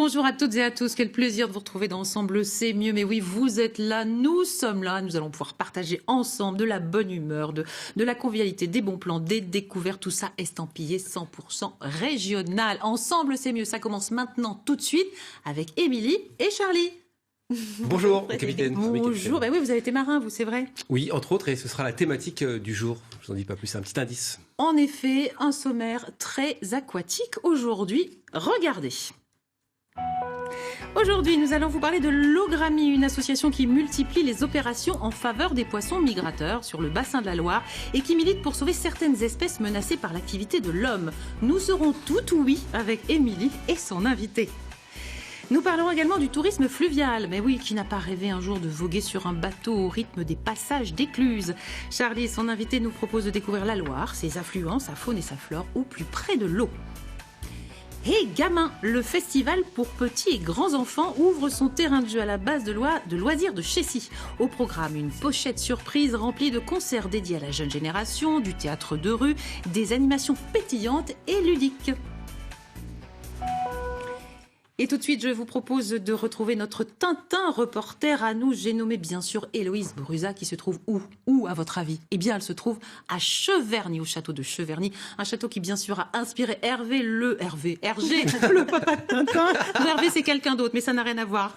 Bonjour à toutes et à tous, quel plaisir de vous retrouver dans Ensemble c'est mieux. Mais oui, vous êtes là, nous sommes là, nous allons pouvoir partager ensemble de la bonne humeur, de la convivialité, des bons plans, des découvertes, tout ça estampillé 100% régional. Ensemble c'est mieux, ça commence maintenant tout de suite avec Émilie et Charlie. Bonjour, capitaine. Bonjour, ben oui, vous avez été marin, vous, c'est vrai? Oui, entre autres, et ce sera la thématique du jour. Je vous en dis pas plus, c'est un petit indice. En effet, un sommaire très aquatique aujourd'hui. Regardez. Aujourd'hui, nous allons vous parler de l'Ogramie, une association qui multiplie les opérations en faveur des poissons migrateurs sur le bassin de la Loire et qui milite pour sauver certaines espèces menacées par l'activité de l'homme. Nous serons tout oui avec Émilie et son invité. Nous parlerons également du tourisme fluvial. Mais oui, qui n'a pas rêvé un jour de voguer sur un bateau au rythme des passages d'écluses? Charlie et son invité nous proposent de découvrir la Loire, ses affluents, sa faune et sa flore au plus près de l'eau. Et Gamin, le festival pour petits et grands enfants ouvre son terrain de jeu à la base de loisirs de Chessy. Au programme, une pochette surprise remplie de concerts dédiés à la jeune génération, du théâtre de rue, des animations pétillantes et ludiques. Et tout de suite, je vous propose de retrouver notre Tintin reporter à nous. J'ai nommé bien sûr Héloïse Brusa qui se trouve où? Où, à votre avis? Eh bien, elle se trouve à Cheverny, au château de Cheverny. Un château qui, bien sûr, a inspiré RG, le papa de Tintin. Non, Hervé, c'est quelqu'un d'autre, mais ça n'a rien à voir.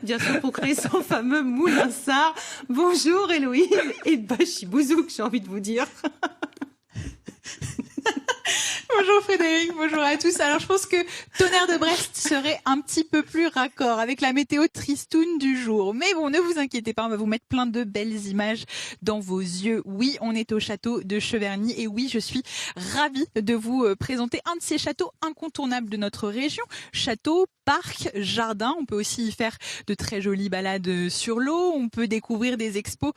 Bien sûr, pour créer son fameux moulin Sar. Bonjour Héloïse et Bachibouzouk, j'ai envie de vous dire. Bonjour Frédéric, bonjour à tous. Alors je pense que Tonnerre de Brest serait un petit peu plus raccord avec la météo tristoune du jour. Mais bon, ne vous inquiétez pas, on va vous mettre plein de belles images dans vos yeux. Oui, on est au château de Cheverny et oui, je suis ravie de vous présenter un de ces châteaux incontournables de notre région. Château, parc, jardin. On peut aussi y faire de très jolies balades sur l'eau. On peut découvrir des expos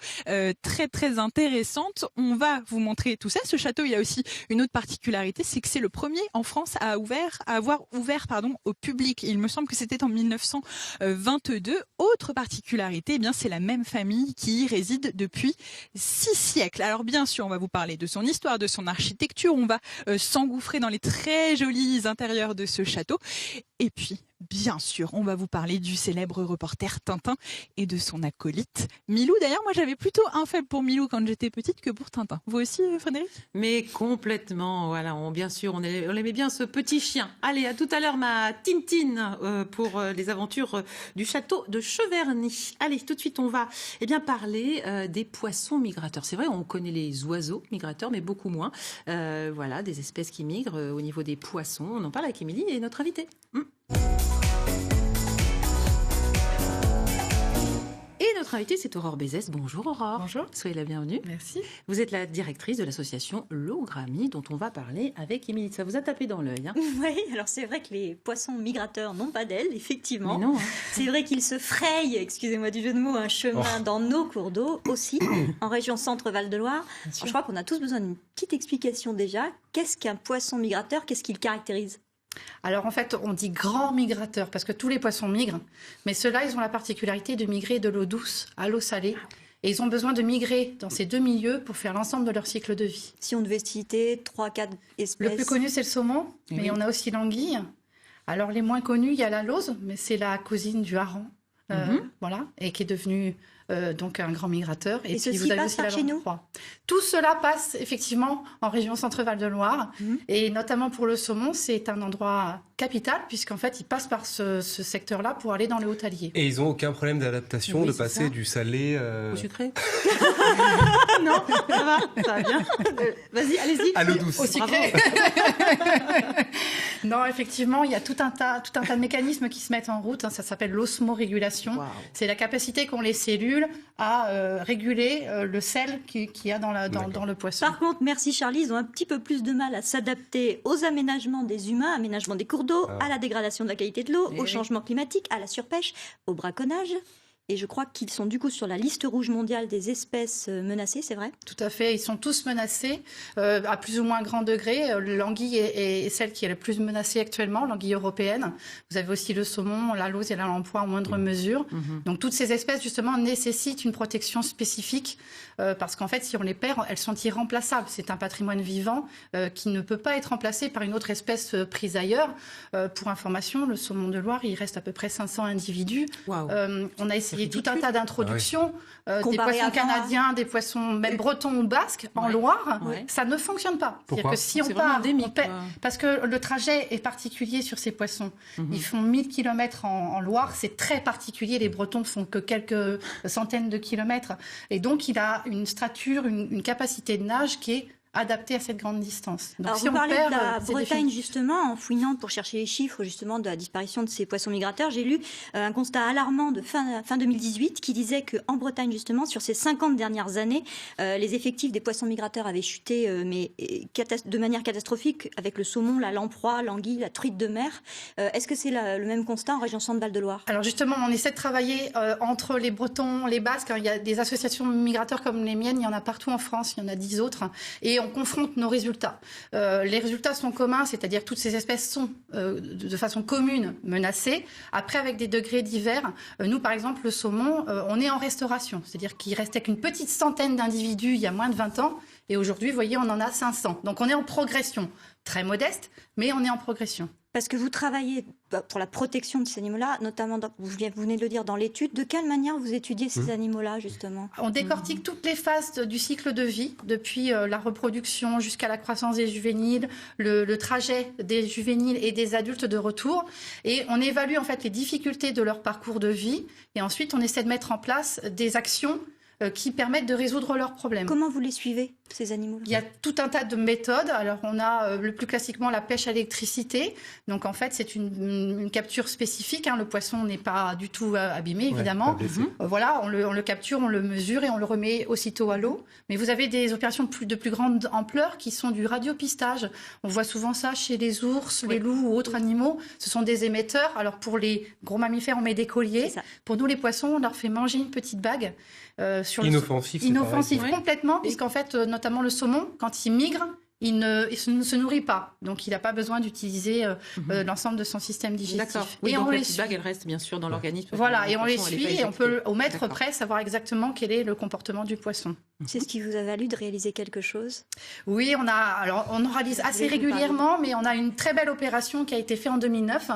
très très intéressantes. On va vous montrer tout ça. Ce château, il a aussi une autre particularité, c'est que c'est le premier en France à avoir ouvert au public. Il me semble que c'était en 1922. Autre particularité, eh bien c'est la même famille qui y réside depuis 6 siècles. Alors bien sûr, on va vous parler de son histoire, de son architecture. On va s'engouffrer dans les très jolis intérieurs de ce château. Et puis, bien sûr, on va vous parler du célèbre reporter Tintin et de son acolyte Milou. D'ailleurs, moi, j'avais plutôt un faible pour Milou quand j'étais petite que pour Tintin. Vous aussi, Frédéric? Mais complètement, voilà. Bien sûr, on aimait bien ce petit chien. Allez, à tout à l'heure, ma Tintine, pour les aventures du château de Cheverny. Allez, tout de suite, on va parler des poissons migrateurs. C'est vrai, on connaît les oiseaux migrateurs, mais beaucoup moins. Voilà, des espèces qui migrent au niveau des poissons. On en parle avec Émilie et notre invitée. Et notre invitée, c'est Aurore Bézès. Bonjour Aurore. Bonjour. Soyez la bienvenue. Merci. Vous êtes la directrice de l'association l'Ogramie, dont on va parler avec Émilie. Ça vous a tapé dans l'œil, hein? Oui, alors c'est vrai que les poissons migrateurs n'ont pas d'ailes, effectivement. Mais non, hein. C'est vrai qu'ils se frayent, excusez-moi du jeu de mots, un chemin dans nos cours d'eau aussi, en région Centre-Val de Loire. Alors, je crois qu'on a tous besoin d'une petite explication déjà. Qu'est-ce qu'un poisson migrateur? Qu'est-ce qui le caractérise? Alors en fait, on dit grands migrateurs parce que tous les poissons migrent, mais ceux-là, ils ont la particularité de migrer de l'eau douce à l'eau salée. Et ils ont besoin de migrer dans ces deux milieux pour faire l'ensemble de leur cycle de vie. Si on devait citer 3-4 espèces. Le plus connu, c'est le saumon, mais oui. on a aussi l'anguille. Alors les moins connus, il y a la lauze, mais c'est la cousine du hareng, voilà, et qui est devenue donc un grand migrateur. Et puis ceci vous avez passe aussi par la chez nous? lamproie. Tout cela passe effectivement en région Centre-Val de Loire, et notamment pour le saumon, c'est un endroit capital puisqu'en fait, ils passent par ce secteur-là pour aller dans le Haut-Allier. Et ils n'ont aucun problème d'adaptation Oui, de c'est passer ça. du salé Au sucré? Non, ça va bien. Vas-y, allez-y. à l'eau douce. Au sucré. Non, effectivement, il y a tout un tas de mécanismes qui se mettent en route. Ça s'appelle l'osmorégulation. Wow. C'est la capacité qu'ont les cellules à réguler le sel qu'il y a dans le poisson. Par contre, merci Charlie, ils ont un petit peu plus de mal à s'adapter aux aménagements des humains, aménagement des cours d'eau, à la dégradation de la qualité de l'eau, Eh au oui. changement climatique, à la surpêche, au braconnage. et je crois qu'ils sont du coup sur la liste rouge mondiale des espèces menacées, c'est vrai ? Tout à fait, ils sont tous menacés à plus ou moins grand degré. L'anguille est celle qui est la plus menacée actuellement, l'anguille européenne. Vous avez aussi le saumon, la lauze et la lamproie en moindre mesure. Donc toutes ces espèces justement nécessitent une protection spécifique parce qu'en fait si on les perd, elles sont irremplaçables. C'est un patrimoine vivant qui ne peut pas être remplacé par une autre espèce prise ailleurs. Pour information, le saumon de Loire, il reste à peu près 500 individus. Waouh. On a essayé tout un tas d'introductions, des Comparé poissons avant, canadiens, des poissons même bretons ou basques en Loire, Ouais. ça ne fonctionne pas. Pourquoi ? C'est-à-dire que si on C'est vraiment part, endémique, quoi. parce que le trajet est particulier sur ces poissons. Ils font 1000 km en Loire, c'est très particulier. Les Bretons font que quelques centaines de kilomètres. Et donc, il a une strature, une capacité de nage qui est adaptée à cette grande distance. Donc, Alors, si vous on parlez perd, de la c'est Bretagne, définitif. justement, en fouillant pour chercher les chiffres, justement, de la disparition de ces poissons migrateurs. J'ai lu un constat alarmant de fin 2018 qui disait qu'en Bretagne, justement, sur ces 50 dernières années, les effectifs des poissons migrateurs avaient chuté de manière catastrophique avec le saumon, la lamproie, l'anguille, la truite de mer. Est-ce que c'est le même constat en région Centre-Val de Loire ? Alors justement, on essaie de travailler entre les Bretons, les Basques. Il y a des associations migrateurs comme les miennes, il y en a partout en France, il y en a 10 autres. Et on confronte nos résultats. Les résultats sont communs, c'est-à-dire que toutes ces espèces sont de façon commune menacées. Après, avec des degrés divers, nous par exemple, le saumon, on est en restauration. C'est-à-dire qu'il restait qu'une petite centaine d'individus il y a moins de 20 ans. Et aujourd'hui, vous voyez, on en a 500. Donc on est en progression. Très modeste, mais on est en progression. Parce que vous travaillez pour la protection de ces animaux-là, notamment, vous venez de le dire, dans l'étude. De quelle manière vous étudiez ces animaux-là, justement ? On décortique toutes les phases du cycle de vie, depuis la reproduction jusqu'à la croissance des juvéniles, le trajet des juvéniles et des adultes de retour. Et on évalue en fait les difficultés de leur parcours de vie. Et ensuite, on essaie de mettre en place des actions qui permettent de résoudre leurs problèmes. Comment vous les suivez, ces animaux-là ? Il y a tout un tas de méthodes. Alors, on a le plus classiquement la pêche à l'électricité. Donc, en fait, c'est une capture spécifique. Le poisson n'est pas du tout abîmé, évidemment. pas blessé. Voilà, on le capture, on le mesure et on le remet aussitôt à l'eau. Mais vous avez des opérations de plus grande ampleur qui sont du radiopistage. On voit souvent ça chez les ours, les loups ou autres animaux. Ce sont des émetteurs. Alors, pour les gros mammifères, on met des colliers. C'est ça. Pour nous, les poissons, on leur fait manger une petite bague. Sur Inoffensif, c'est Inoffensif pareil. complètement, puisqu'en fait, notamment le saumon, quand il migre, il ne se nourrit pas. Donc, il n'a pas besoin d'utiliser l'ensemble de son système digestif. D'accord. Oui, et donc on la les petite bague, elle reste bien sûr dans l'organisme. Voilà, et on les De toute façon, suit elle est pas et on peut éjectée. au mètre D'accord. près savoir exactement quel est le comportement du poisson. C'est ce qui vous a valu de réaliser quelque chose ? Oui, on en réalise assez régulièrement, mais on a une très belle opération qui a été faite en 2009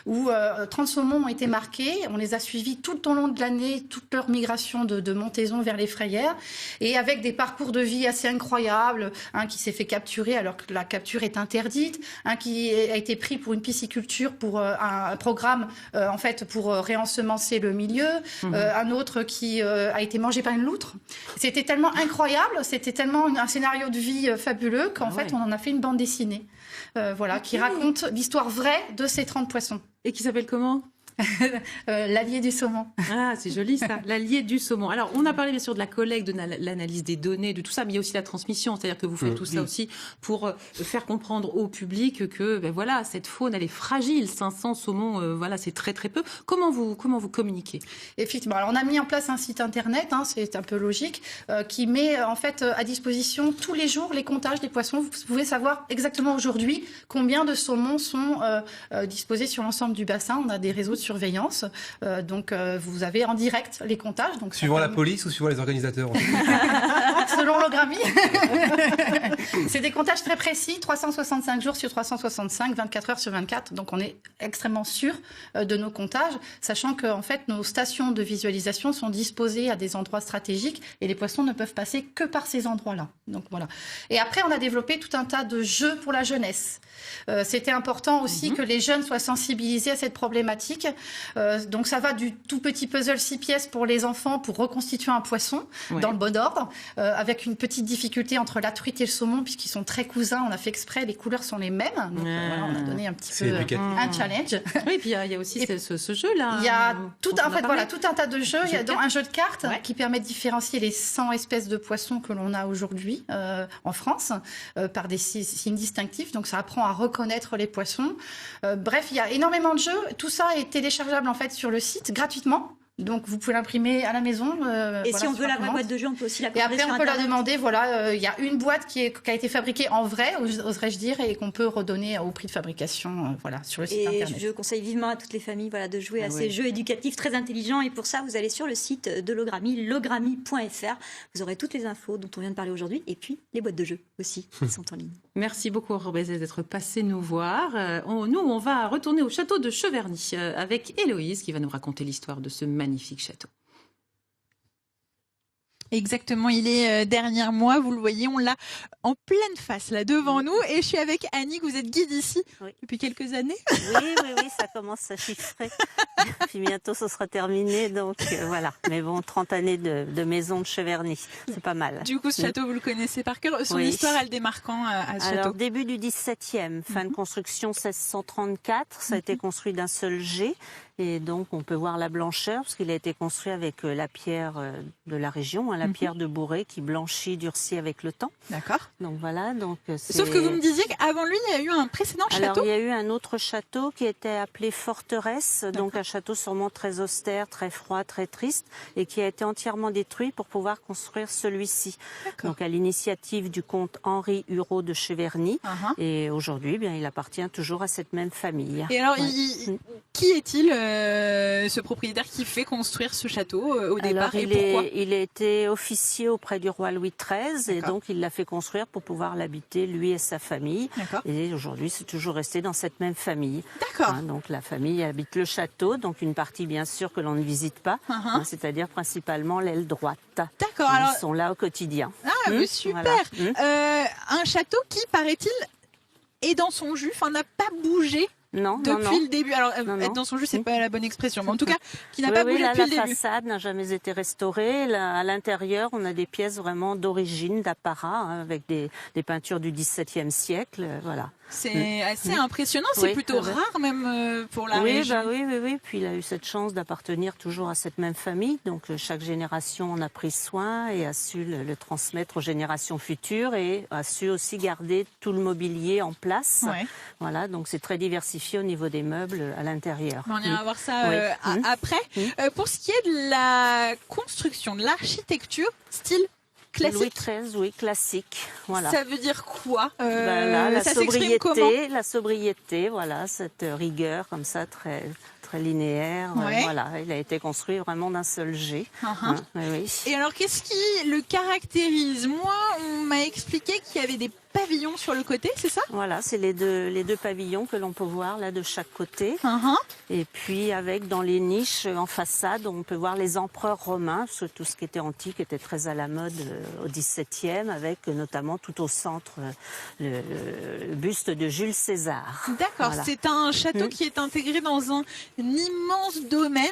où 30 saumons ont été marqués. On les a suivis tout au long de l'année, toute leur migration de montaison vers les frayères, et avec des parcours de vie assez incroyables. Un qui s'est fait capturer alors que la capture est interdite, un qui a été pris pour une pisciculture pour un programme en fait pour réensemencer le milieu, un autre qui a été mangé par une loutre. C'était tellement incroyable, c'était tellement un scénario de vie fabuleux qu'en fait on en a fait une bande dessinée qui raconte l'histoire vraie de ces 30 poissons. Et qui s'appelle comment ? L'allié du saumon. Ah, c'est joli ça, l'allié du saumon. Alors, on a parlé bien sûr de la collecte, de l'analyse des données, de tout ça, mais il y a aussi la transmission, c'est-à-dire que vous faites tout ça aussi pour faire comprendre au public que voilà, cette faune, elle est fragile, 500 saumons, voilà, c'est très très peu. Comment vous communiquez ? Effectivement, alors on a mis en place un site internet, c'est un peu logique, qui met en fait à disposition tous les jours les comptages des poissons. Vous pouvez savoir exactement aujourd'hui combien de saumons sont disposés sur l'ensemble du bassin. On a des réseaux de surveillance. Donc, vous avez en direct les comptages. Donc, Suivant la police ou suivant les organisateurs selon l'OGRAMI. C'est des comptages très précis, 365 jours sur 365, 24 heures sur 24. Donc, on est extrêmement sûr de nos comptages, sachant que en fait, nos stations de visualisation sont disposées à des endroits stratégiques et les poissons ne peuvent passer que par ces endroits-là. Donc, voilà. Et après, on a développé tout un tas de jeux pour la jeunesse. C'était important aussi que les jeunes soient sensibilisés à cette problématique. Donc ça va du tout petit puzzle 6 pièces pour les enfants pour reconstituer un poisson dans le bon ordre, avec une petite difficulté entre la truite et le saumon puisqu'ils sont très cousins. On a fait exprès, les couleurs sont les mêmes. Donc voilà, on a donné un petit peu un challenge. Oui, puis il y a aussi ce jeu-là. Il y a tout un tas de jeux. Il y a un jeu de cartes qui permet de différencier les 100 espèces de poissons que l'on a aujourd'hui en France par des signes distinctifs. Donc ça apprend à reconnaître les poissons. Bref, il y a énormément de jeux. Tout ça est téléchargeable en fait sur le site gratuitement. Donc vous pouvez l'imprimer à la maison. Et si on veut la vraie boîte de jeu, on peut aussi la commander. Et après, sur on peut la Internet. demander. Voilà, il y a une boîte qui a été fabriquée en vrai, oserais-je dire, et qu'on peut redonner au prix de fabrication, voilà, sur le site Et internet. je conseille vivement à toutes les familles, voilà, de jouer à ouais. ces jeux éducatifs très intelligents. Et pour ça, vous allez sur le site de Logrami, logrami.fr. Vous aurez toutes les infos dont on vient de parler aujourd'hui, et puis les boîtes de jeux aussi qui sont en ligne. Merci beaucoup, Aurore Bézet, d'être passé nous voir. Nous, on va retourner au château de Cheverny avec Héloïse qui va nous raconter l'histoire de ce magnifique château. Exactement, il est derrière moi, vous le voyez, on l'a en pleine face là devant nous et je suis avec Annick, vous êtes guide ici depuis quelques années. Oui, ça commence à chiffrer. Puis bientôt ce sera terminé, donc voilà. Mais bon, 30 années de maison de Cheverny, c'est pas mal. Du coup, ce château, vous le connaissez par cœur. Son histoire, elle démarre quand à ce château? Alors, début du XVIIe, fin de construction 1634, ça a été construit d'un seul jet. Et donc, on peut voir la blancheur, parce qu'il a été construit avec la pierre de la région, la pierre de Bourré, qui blanchit, durcit avec le temps. D'accord. Donc voilà. Sauf que vous me disiez qu'avant lui, il y a eu un précédent château. Alors, il y a eu un autre château qui était appelé Forteresse, donc un château sûrement très austère, très froid, très triste, et qui a été entièrement détruit pour pouvoir construire celui-ci. Donc, à l'initiative du comte Henri Hureau de Cheverny. Et aujourd'hui, bien, il appartient toujours à cette même famille. Et alors, qui est-il, ce propriétaire qui fait construire ce château au départ, et pourquoi? Il a été officier auprès du roi Louis XIII, et donc il l'a fait construire pour pouvoir l'habiter, lui et sa famille. Et aujourd'hui, c'est toujours resté dans cette même famille. D'accord. Donc la famille habite le château, donc une partie bien sûr que l'on ne visite pas, c'est-à-dire principalement l'aile droite. D'accord. Ils Alors, sont là au quotidien. mais super. Voilà. Un château qui, paraît-il, est dans son jus, enfin n'a pas bougé. Non, depuis le début. Alors, être dans son jus, c'est pas la bonne expression, mais en tout cas, qui n'a pas bougé depuis le début. La façade n'a jamais été restaurée. Là, à l'intérieur, on a des pièces vraiment d'origine, d'apparat, avec des peintures du XVIIe siècle. Voilà. C'est assez impressionnant, c'est plutôt rare même pour la région. Oui. Puis il a eu cette chance d'appartenir toujours à cette même famille. Donc chaque génération en a pris soin et a su le transmettre aux générations futures et a su aussi garder tout le mobilier en place. Voilà, donc c'est très diversifié au niveau des meubles à l'intérieur. On ira voir ça après. Pour ce qui est de la construction, de l'architecture, style classique. Louis XIII, oui, classique. Voilà. Ça veut dire quoi la ça s'exprime comment? La sobriété, voilà, cette rigueur comme ça, très linéaire. Voilà, il a été construit vraiment d'un seul jet. Et alors, qu'est-ce qui le caractérise? Moi, on m'a expliqué qu'il y avait des pavillons sur le côté, c'est ça? Voilà, c'est les deux pavillons que l'on peut voir là de chaque côté. Et puis avec dans les niches en façade, on peut voir les empereurs romains, parce que tout ce qui était antique était très à la mode au XVIIe, avec notamment tout au centre le buste de Jules César. D'accord, c'est un château qui est intégré dans un immense domaine.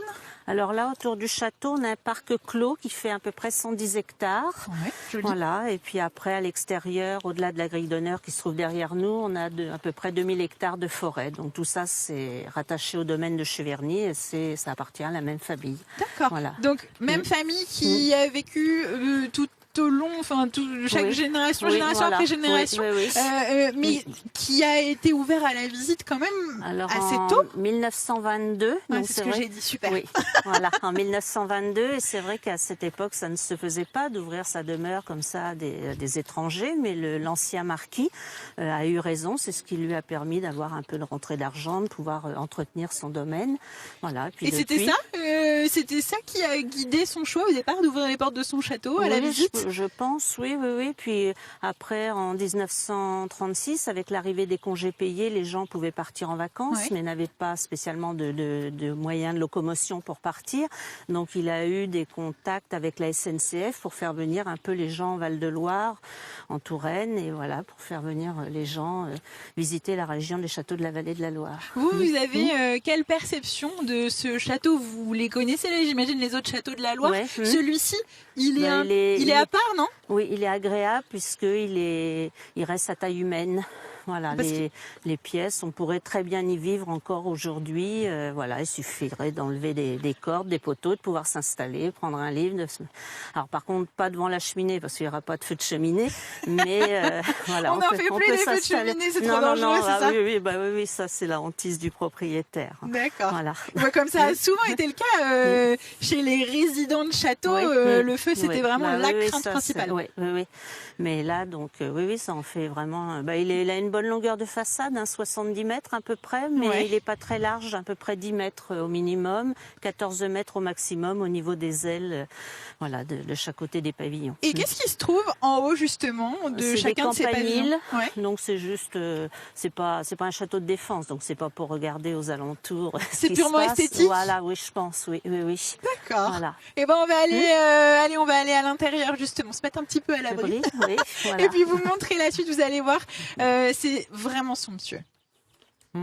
Alors là, autour du château, on a un parc clos qui fait à peu près 110 hectares. Joli. Voilà. Et puis après, à l'extérieur, au-delà de la grille d'honneur qui se trouve derrière nous, on a à peu près 2000 hectares de forêt. Donc tout ça, c'est rattaché au domaine de Cheverny et ça appartient à la même famille. D'accord. Voilà. Donc même famille qui a vécu tout au long, chaque génération après génération, mais qui a été ouvert à la visite quand même assez tôt. En 1922, donc c'est ce que j'ai dit, super. Oui, voilà, en 1922, et c'est vrai qu'à cette époque, ça ne se faisait pas d'ouvrir sa demeure comme ça à des étrangers, mais l'ancien marquis a eu raison, c'est ce qui lui a permis d'avoir un peu de rentrée d'argent, de pouvoir entretenir son domaine. Voilà. Et c'était ça qui a guidé son choix au départ d'ouvrir les portes de son château à la visite. Je pense, oui. Puis après, en 1936, avec l'arrivée des congés payés, les gens pouvaient partir en vacances, mais n'avaient pas spécialement de moyens de locomotion pour partir. Donc il a eu des contacts avec la SNCF pour faire venir un peu les gens en Val-de-Loire, en Touraine, et voilà, pour faire venir les gens visiter la région des châteaux de la vallée de la Loire. Vous avez quelle perception de ce château? Vous les connaissez, j'imagine, les autres châteaux de la Loire. Celui-ci, il est à part, non? Oui, il est agréable puisqu'il reste à taille humaine. Voilà, les pièces, on pourrait très bien y vivre encore aujourd'hui. Voilà, il suffirait d'enlever des cordes, des poteaux, de pouvoir s'installer, prendre un livre. Alors par contre, pas devant la cheminée parce qu'il n'y aura pas de feu de cheminée. Mais voilà, on n'en fait plus des feux de cheminée, c'est trop dangereux, c'est ça? Oui, ça c'est la hantise du propriétaire. D'accord. Voilà. Comme ça a souvent été le cas chez les résidents de château, le feu c'était vraiment la crainte principale. Oui. Mais là, donc, ça en fait vraiment. Il a une bonne longueur de façade, 70 mètres à peu près, mais il n'est pas très large, à peu près 10 mètres au minimum, 14 mètres au maximum au niveau des ailes, de chaque côté des pavillons. Et qu'est-ce qui se trouve en haut justement de chacun de ces pavillons? Donc c'est juste, c'est pas un château de défense, donc c'est pas pour regarder aux alentours. C'est purement esthétique. Voilà, oui, je pense, oui. D'accord. Voilà. Et on va aller, on va aller à l'intérieur justement, se mettre un petit peu à l'abri. Oui, voilà. Et puis vous montrer la suite, vous allez voir, c'est vraiment somptueux.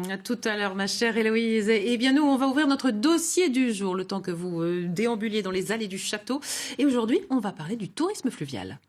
À tout à l'heure, ma chère Héloïse. Eh bien, nous, on va ouvrir notre dossier du jour, le temps que vous déambuliez dans les allées du château. Et aujourd'hui, on va parler du tourisme fluvial.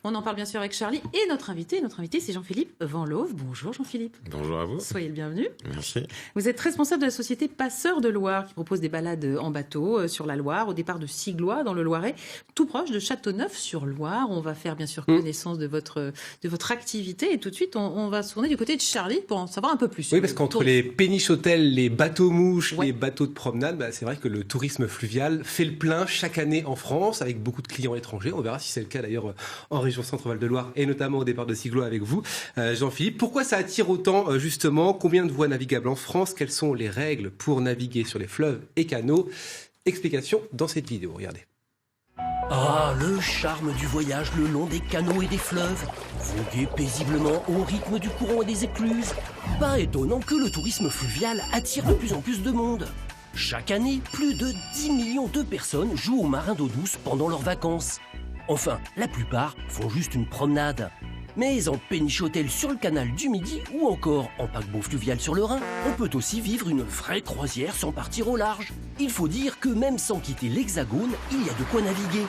On en parle bien sûr avec Charlie et notre invité. Notre invité, c'est Jean-Philippe Van Loof. Bonjour Jean-Philippe. Bonjour à vous. Soyez le bienvenu. Merci. Vous êtes responsable de la société Passeurs de Loire qui propose des balades en bateau sur la Loire, au départ de Siglois dans le Loiret, tout proche de Châteauneuf-sur-Loire. On va faire bien sûr connaissance de votre activité et tout de suite on va se tourner du côté de Charlie pour en savoir un peu plus. Oui, parce qu'entre les péniches hôtels, les bateaux mouches, les bateaux de promenade, c'est vrai que le tourisme fluvial fait le plein chaque année en France avec beaucoup de clients étrangers. On verra si c'est le cas d'ailleurs en région Centre-Val de Loire et notamment au départ de Siglois avec vous, Jean-Philippe. Pourquoi ça attire autant justement? Combien de voies navigables en France? Quelles sont les règles pour naviguer sur les fleuves et canaux? Explication dans cette vidéo, regardez. Ah, le charme du voyage le long des canaux et des fleuves. Voguer paisiblement au rythme du courant et des écluses. Pas étonnant que le tourisme fluvial attire de plus en plus de monde. Chaque année, plus de 10 millions de personnes jouent aux marins d'eau douce pendant leurs vacances. Enfin, la plupart font juste une promenade. Mais en péniche hôtel sur le canal du Midi ou encore en paquebot fluvial sur le Rhin, on peut aussi vivre une vraie croisière sans partir au large. Il faut dire que même sans quitter l'Hexagone, il y a de quoi naviguer.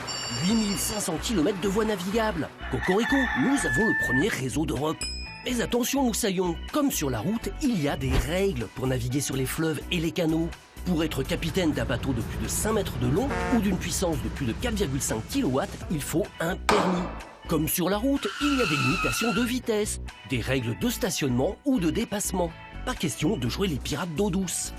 8500 km de voies navigables. Cocorico, nous avons le premier réseau d'Europe. Mais attention moussaillons, comme sur la route, il y a des règles pour naviguer sur les fleuves et les canaux. Pour être capitaine d'un bateau de plus de 5 mètres de long ou d'une puissance de plus de 4,5 kW, il faut un permis. Comme sur la route, il y a des limitations de vitesse, des règles de stationnement ou de dépassement. Pas question de jouer les pirates d'eau douce.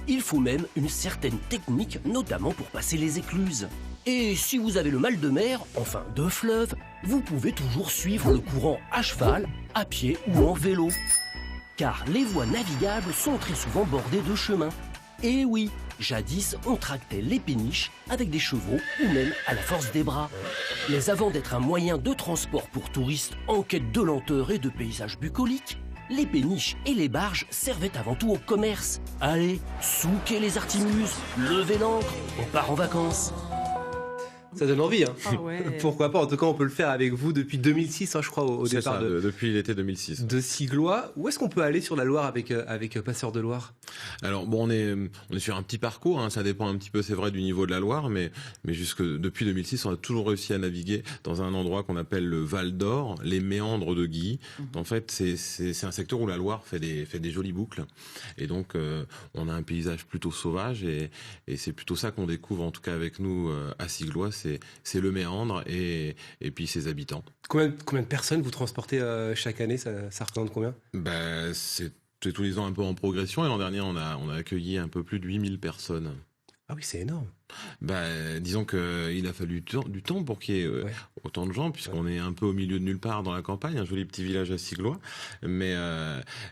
Il faut même une certaine technique, notamment pour passer les écluses. Et si vous avez le mal de mer, enfin de fleuve, vous pouvez toujours suivre le courant à cheval, à pied ou en vélo. Car les voies navigables sont très souvent bordées de chemins. Et oui, jadis, on tractait les péniches avec des chevaux ou même à la force des bras. Mais avant d'être un moyen de transport pour touristes en quête de lenteur et de paysages bucoliques, les péniches et les barges servaient avant tout au commerce. Allez, souquez les artimuses, levez l'ancre, on part en vacances. Ça donne envie, hein. Ah ouais. Pourquoi pas? En tout cas, on peut le faire avec vous depuis 2006, je crois, au départ. C'est ça, depuis l'été 2006. De Siglois. Où est-ce qu'on peut aller sur la Loire avec Passeurs de Loire? Alors bon, on est sur un petit parcours, hein, ça dépend un petit peu, c'est vrai, du niveau de la Loire, mais depuis 2006, on a toujours réussi à naviguer dans un endroit qu'on appelle le Val d'Or, les méandres de Guy. En fait, c'est un secteur où la Loire fait des jolies boucles, et donc on a un paysage plutôt sauvage, et c'est plutôt ça qu'on découvre, en tout cas avec nous à Siglois. C'est le méandre et puis ses habitants. Combien de personnes vous transportez chaque année? Ça représente combien? C'est tous les ans un peu en progression, et l'an dernier on a accueilli un peu plus de 8000 personnes. Ah oui, c'est énorme. Disons qu'il a fallu du temps pour qu'il y ait autant de gens, puisqu'on est un peu au milieu de nulle part dans la campagne, un joli petit village à Siglois, mais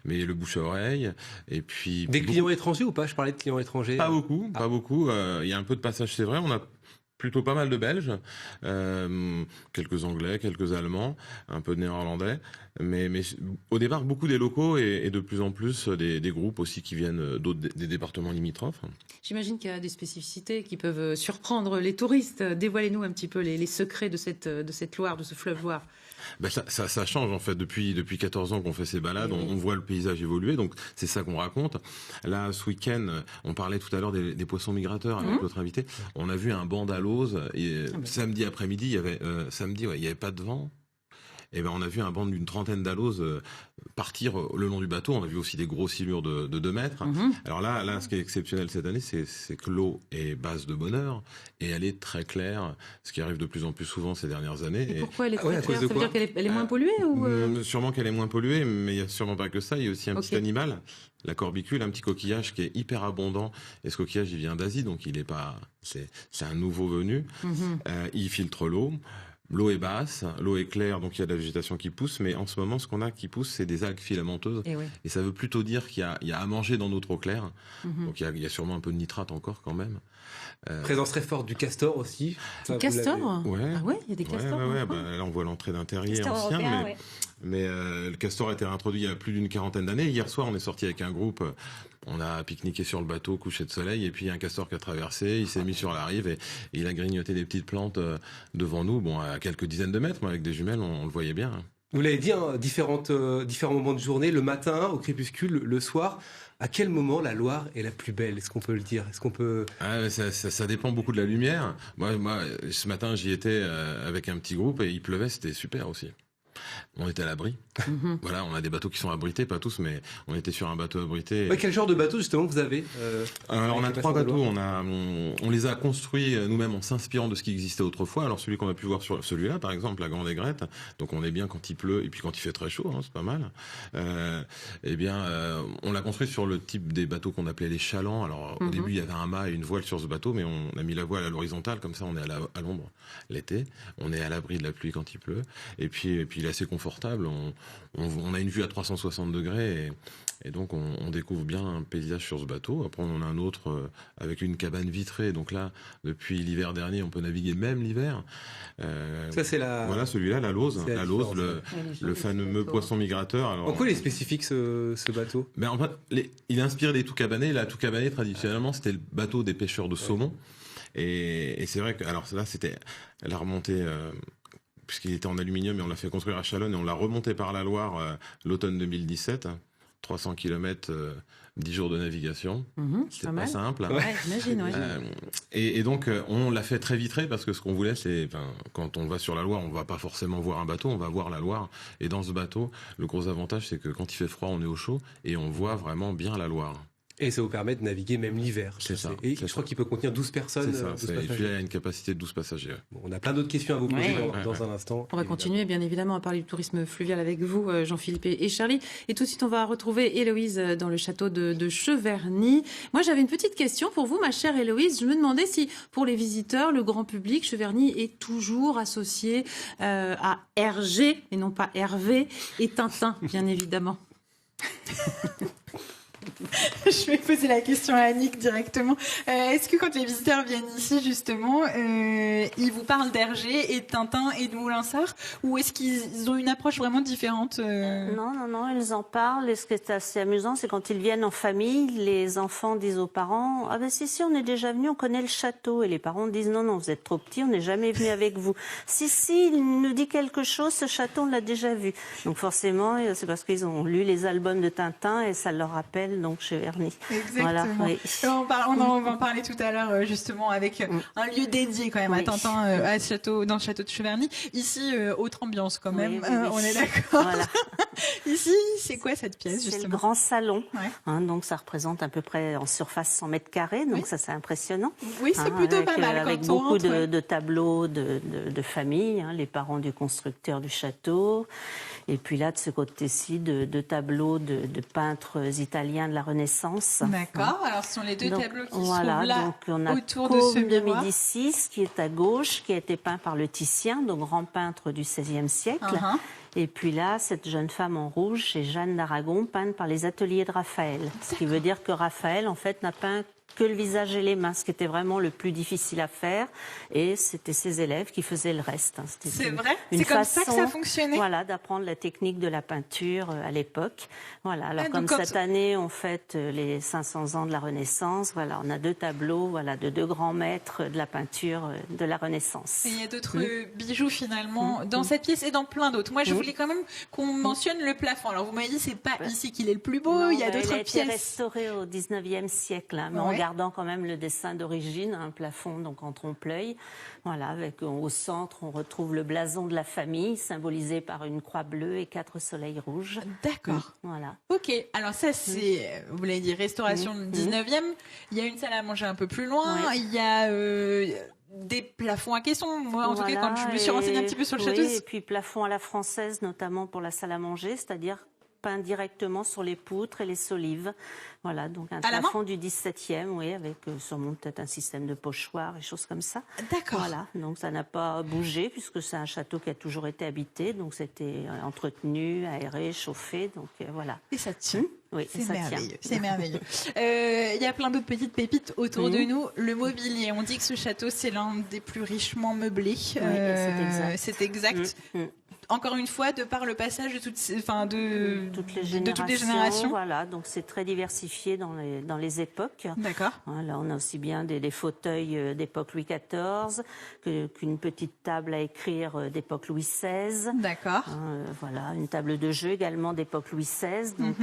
le bouche à oreille, et puis... Des clients étrangers ou pas? Je parlais de clients étrangers. Pas beaucoup. Il y a un peu de passage, c'est vrai, on a plutôt pas mal de Belges, quelques Anglais, quelques Allemands, un peu de Néerlandais, mais au départ beaucoup des locaux et de plus en plus des groupes aussi qui viennent des départements limitrophes. J'imagine qu'il y a des spécificités qui peuvent surprendre les touristes. Dévoilez-nous un petit peu les secrets de cette Loire, de ce fleuve Loire. Ça change en fait depuis 14 ans qu'on fait ces balades, on voit le paysage évoluer, donc c'est ça qu'on raconte. Là, ce week-end, on parlait tout à l'heure des poissons migrateurs avec notre invité. On a vu un banc d'alo l'Auze. Et samedi après-midi, il y avait pas de vent. Et ben on a vu un banc d'une trentaine d'aloses partir le long du bateau. On a vu aussi des grosses silures de 2 mètres. Alors là, ce qui est exceptionnel cette année, c'est que l'eau est basse de bonheur et elle est très claire, ce qui arrive de plus en plus souvent ces dernières années. Et pourquoi elle est très claire ? Ça veut dire qu'elle est moins polluée ou Sûrement qu'elle est moins polluée, mais il n'y a sûrement pas que ça. Il y a aussi un petit animal, la corbicule, un petit coquillage qui est hyper abondant. Et ce coquillage, il vient d'Asie, donc il est pas, c'est un nouveau venu. Il filtre l'eau. L'eau est basse, l'eau est claire, donc il y a de la végétation qui pousse, mais en ce moment, ce qu'on a qui pousse, c'est des algues filamenteuses. Et ça veut plutôt dire qu'il y a à manger dans notre eau claire. Donc il y a sûrement un peu de nitrate encore quand même. Présence très forte du castor aussi. Du castor ? Ouais. Ah ouais, il y a des castors. Là, on voit l'entrée d'un terrier ancien, mais le castor a été réintroduit il y a plus d'une 40aine d'années. Hier soir, on est sorti avec un groupe. On a pique-niqué sur le bateau, coucher de soleil, et puis il y a un castor qui a traversé, il s'est mis sur la rive et il a grignoté des petites plantes devant nous, à quelques dizaines de mètres, mais avec des jumelles, on le voyait bien. Vous l'avez dit, différents moments de journée, le matin, au crépuscule, le soir. À quel moment la Loire est la plus belle ? Est-ce qu'on peut le dire ? Est-ce qu'on peut... Ça dépend beaucoup de la lumière. Moi, ce matin, j'y étais avec un petit groupe et il pleuvait, c'était super aussi. On était à l'abri. Voilà, on a des bateaux qui sont abrités, pas tous, mais on était sur un bateau abrité. Quel genre de bateau justement vous avez Alors on a 3 bateaux. On les a construits nous-mêmes en s'inspirant de ce qui existait autrefois. Alors celui qu'on a pu voir sur celui-là, par exemple, la Grande Aigrette. Donc on est bien quand il pleut et puis quand il fait très chaud, c'est pas mal. On l'a construit sur le type des bateaux qu'on appelait les chalands. Alors au début il y avait un mât et une voile sur ce bateau, mais on a mis la voile à l'horizontale, comme ça on est à l'ombre l'été. On est à l'abri de la pluie quand il pleut. Et puis il est assez confortable. On a une vue à 360 degrés et donc on découvre bien un paysage sur ce bateau. Après on en a un autre avec une cabane vitrée. Donc là, depuis l'hiver dernier, on peut naviguer même l'hiver. Ça c'est voilà, celui-là, la Lose, le fameux poisson migrateur. Alors, en quoi il est spécifique ce bateau ? En fait, il est inspiré des Tout-Cabanais. La Tout-Cabanais, traditionnellement, c'était le bateau des pêcheurs de saumon. Et c'est vrai que alors là, c'était la remontée. Puisqu'il était en aluminium et on l'a fait construire à Chalonnes et on l'a remonté par la Loire l'automne 2017, 300 km, 10 jours de navigation. C'était pas simple. Ouais, j'imagine, ouais. Et donc on l'a fait très vitré parce que ce qu'on voulait, c'est quand on va sur la Loire, on va pas forcément voir un bateau, on va voir la Loire. Et dans ce bateau, le gros avantage, c'est que quand il fait froid, on est au chaud et on voit vraiment bien la Loire. Et ça vous permet de naviguer même l'hiver. C'est ça. Et je crois qu'il peut contenir 12 personnes. C'est ça. Et puis il a une capacité de 12 passagers. Bon, on a plein d'autres questions à vous poser dans un instant. On va continuer bien évidemment à parler du tourisme fluvial avec vous, Jean-Philippe et Charlie. Et tout de suite, on va retrouver Héloïse dans le château de Cheverny. Moi, j'avais une petite question pour vous, ma chère Héloïse. Je me demandais si, pour les visiteurs, le grand public, Cheverny est toujours associé à Hergé, et non pas Hervé, et Tintin, bien évidemment. Je vais poser la question à Annick directement. Est-ce que quand les visiteurs viennent ici, justement, ils vous parlent d'Hergé et de Tintin et de Moulinsart, ou est-ce qu'ils ont une approche vraiment différente Non, ils en parlent. Et ce qui est assez amusant, c'est quand ils viennent en famille, les enfants disent aux parents « Ah ben si, on est déjà venu, on connaît le château ». Et les parents disent « Non, vous êtes trop petits, on n'est jamais venu avec vous ». « Si, il nous dit quelque chose, ce château, on l'a déjà vu ». Donc forcément, c'est parce qu'ils ont lu les albums de Tintin et ça leur rappelle donc Cheverny. Exactement. Voilà, oui. On va en parler tout à l'heure justement avec un lieu dédié quand même à Tintin dans le château de Cheverny. Ici, autre ambiance quand même, on est d'accord. Voilà. Ici, c'est quoi cette pièce justement ? C'est le grand salon. Donc ça représente à peu près en surface 100 mètres carrés, donc ça c'est impressionnant. Oui, c'est plutôt pas mal avec quand on beaucoup rentre. de tableaux de famille, les parents du constructeur du château. Et puis là, de ce côté-ci, de tableaux de peintres italiens de la Renaissance. D'accord. Alors, ce sont les deux tableaux qui sont là, donc on a autour de ce miroir. de Médicis, qui est à gauche, qui a été peint par le Titien, donc grand peintre du XVIe siècle. Et puis là, cette jeune femme en rouge, c'est Jeanne d'Aragon, peinte par les ateliers de Raphaël. Ce qui veut dire que Raphaël, en fait, n'a peint que le visage et les mains, ce qui était vraiment le plus difficile à faire. Et c'était ses élèves qui faisaient le reste. C'est vrai ? C'est comme ça que ça fonctionnait ? Voilà, d'apprendre la technique de la peinture à l'époque. Voilà. Alors comme cette année, on fête les 500 ans de la Renaissance. Voilà, on a deux tableaux, de deux grands maîtres de la peinture de la Renaissance. Et il y a d'autres bijoux finalement dans cette pièce et dans plein d'autres. Moi, je voulais quand même qu'on mentionne le plafond. Alors vous m'avez dit c'est pas ici qu'il est le plus beau. Non, il y a d'autres pièces. Il a été pièces. restauré au 19e siècle, mais on gardant quand même le dessin d'origine, un plafond donc en trompe-l'œil. Voilà, avec au centre, on retrouve le blason de la famille, symbolisé par une croix bleue et 4 soleils rouges. D'accord. Voilà. Ok, alors ça c'est, vous l'avez dit, restauration 19e. Il y a une salle à manger un peu plus loin. Il y a des plafonds à caissons. Moi, en tout cas, quand je me suis renseignée un petit peu sur le château. Et puis plafond à la française, notamment pour la salle à manger, c'est-à-dire peint directement sur les poutres et les solives. Voilà, donc un plafond du 17e, oui, avec sûrement peut-être un système de pochoir et choses comme ça. D'accord. Voilà, donc ça n'a pas bougé puisque c'est un château qui a toujours été habité, donc c'était entretenu, aéré, chauffé, donc voilà. Et ça tient. Oui, c'est ça merveilleux. tient. C'est merveilleux. Il y a plein d'autres petites pépites autour de nous. Le mobilier, on dit que ce château c'est l'un des plus richement meublés. Oui, c'est exact. Encore une fois, de par le passage de toutes les générations. Voilà, donc c'est très diversifié dans les époques. D'accord. Là, on a aussi bien des fauteuils d'époque Louis XIV qu'une petite table à écrire d'époque Louis XVI. D'accord. Voilà, une table de jeu également d'époque Louis XVI. Donc,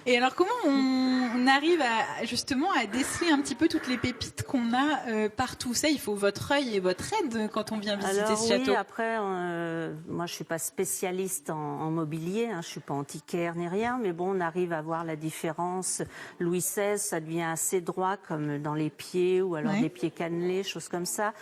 Et alors, comment on arrive justement à déceler un petit peu toutes les pépites qu'on a partout? Ça, il faut votre œil et votre aide quand on vient visiter ce château. Oui, après, moi, je suis pas spécialiste en mobilier, je suis pas antiquaire ni rien, mais bon, on arrive à voir la différence. Louis XVI, ça devient assez droit, comme dans les pieds, ou alors des pieds cannelés, choses comme ça.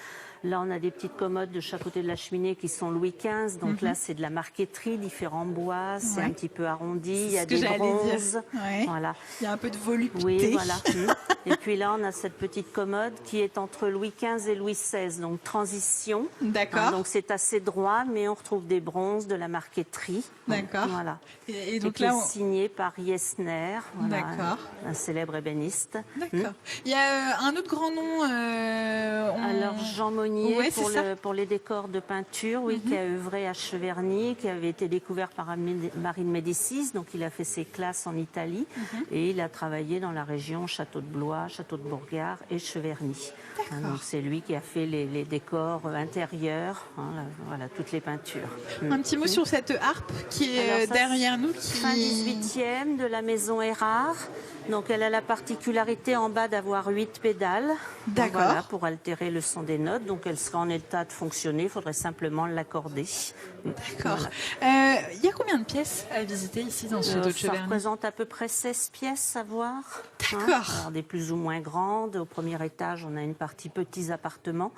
Là, on a des petites commodes de chaque côté de la cheminée qui sont Louis XV. Donc là, c'est de la marqueterie, différents bois. C'est un petit peu arrondi. Il y a des bronzes. Voilà. Il y a un peu de volupté. Oui, voilà. Et puis là, on a cette petite commode qui est entre Louis XV et Louis XVI. Donc transition. D'accord. Donc c'est assez droit, mais on retrouve des bronzes, de la marqueterie. D'accord. Voilà. Et donc là, signé par Yesner. Voilà, d'accord. Un célèbre ébéniste. D'accord. Il y a un autre grand nom. Alors Jean Monnier pour les décors de peinture, qui a œuvré à Cheverny, qui avait été découvert par Marie de Médicis. Donc il a fait ses classes en Italie et il a travaillé dans la région Château de Blois, Château de Bourgard et Cheverny. Donc c'est lui qui a fait les décors intérieurs, voilà, toutes les peintures. Un petit mot sur cette harpe qui est derrière nous. Fin 18e de la maison Erard. Donc elle a la particularité en bas d'avoir 8 pédales. D'accord. Voilà, pour altérer le son des notes. Donc elle sera en état de fonctionner, il faudrait simplement l'accorder. D'accord. Il y a combien de pièces à visiter ici dans ce château de Cheverny? Ça représente à peu près 16 pièces à voir. D'accord. Alors des plus ou moins grandes. Au premier étage, on a une partie petits appartements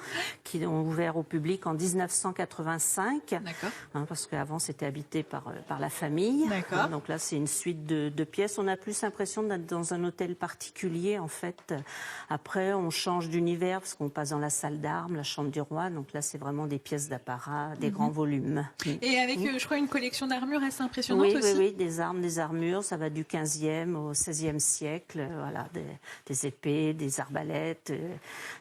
qui ont ouvert au public en 1985. D'accord. Parce qu'avant, c'était habité par la famille. D'accord. Donc là, c'est une suite de pièces. On a plus l'impression d'être dans un hôtel particulier, en fait. Après, on change d'univers parce qu'on passe dans la salle d'armes, la chambre du roi. Donc là, c'est vraiment des pièces d'apparat, des grands volumes. Et avec, je crois, une collection d'armures assez impressionnante aussi. Oui, des armes, des armures. Ça va du 15e au 16e siècle. Voilà, des épées, des arbalètes,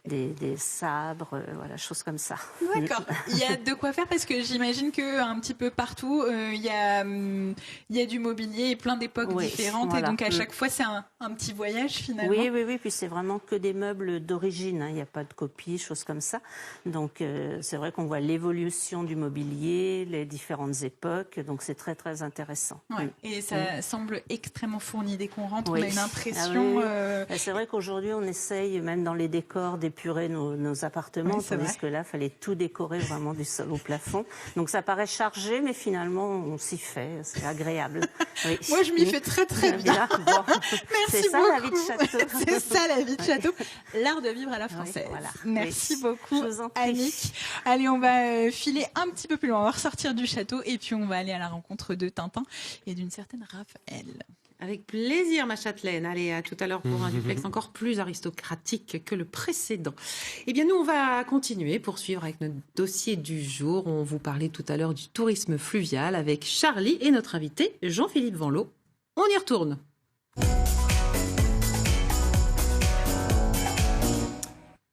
des sabres, voilà, choses comme ça. D'accord. Il y a de quoi faire parce que j'imagine qu'un petit peu partout, il y a du mobilier et plein d'époques différentes. Voilà. Et donc, à chaque fois, c'est un petit voyage finalement. Oui. Puis c'est vraiment que des meubles d'origine. Il n'y a pas de copies, choses comme ça. Donc, c'est vrai qu'on voit l'évolution du mobilier, les différentes époques. Donc, c'est très, très intéressant. Ouais. Et ça semble extrêmement fourni. Dès qu'on rentre, on a une impression... C'est vrai qu'aujourd'hui, on essaye, même dans les décors, d'épurer nos appartements. Tandis que là, il fallait tout décorer vraiment du sol au plafond. Donc, ça paraît chargé, mais finalement, on s'y fait. C'est agréable. Oui. Moi, je m'y fais très, très bien. Bon. Merci beaucoup. La vie de château. C'est ça, la vie de château. L'art de vivre à la française. Oui, voilà. Merci beaucoup, Je vous en prie. Annick. Allez, on va filer un petit peu plus loin. On va ressortir du château et puis on va aller à la rencontre de Tintin et d'une certaine Raphaël. Avec plaisir, ma châtelaine. Allez, à tout à l'heure pour un duplex encore plus aristocratique que le précédent. Eh bien, nous, on va continuer, poursuivre avec notre dossier du jour. On vous parlait tout à l'heure du tourisme fluvial avec Charlie et notre invité, Jean-Philippe Vanlot. On y retourne.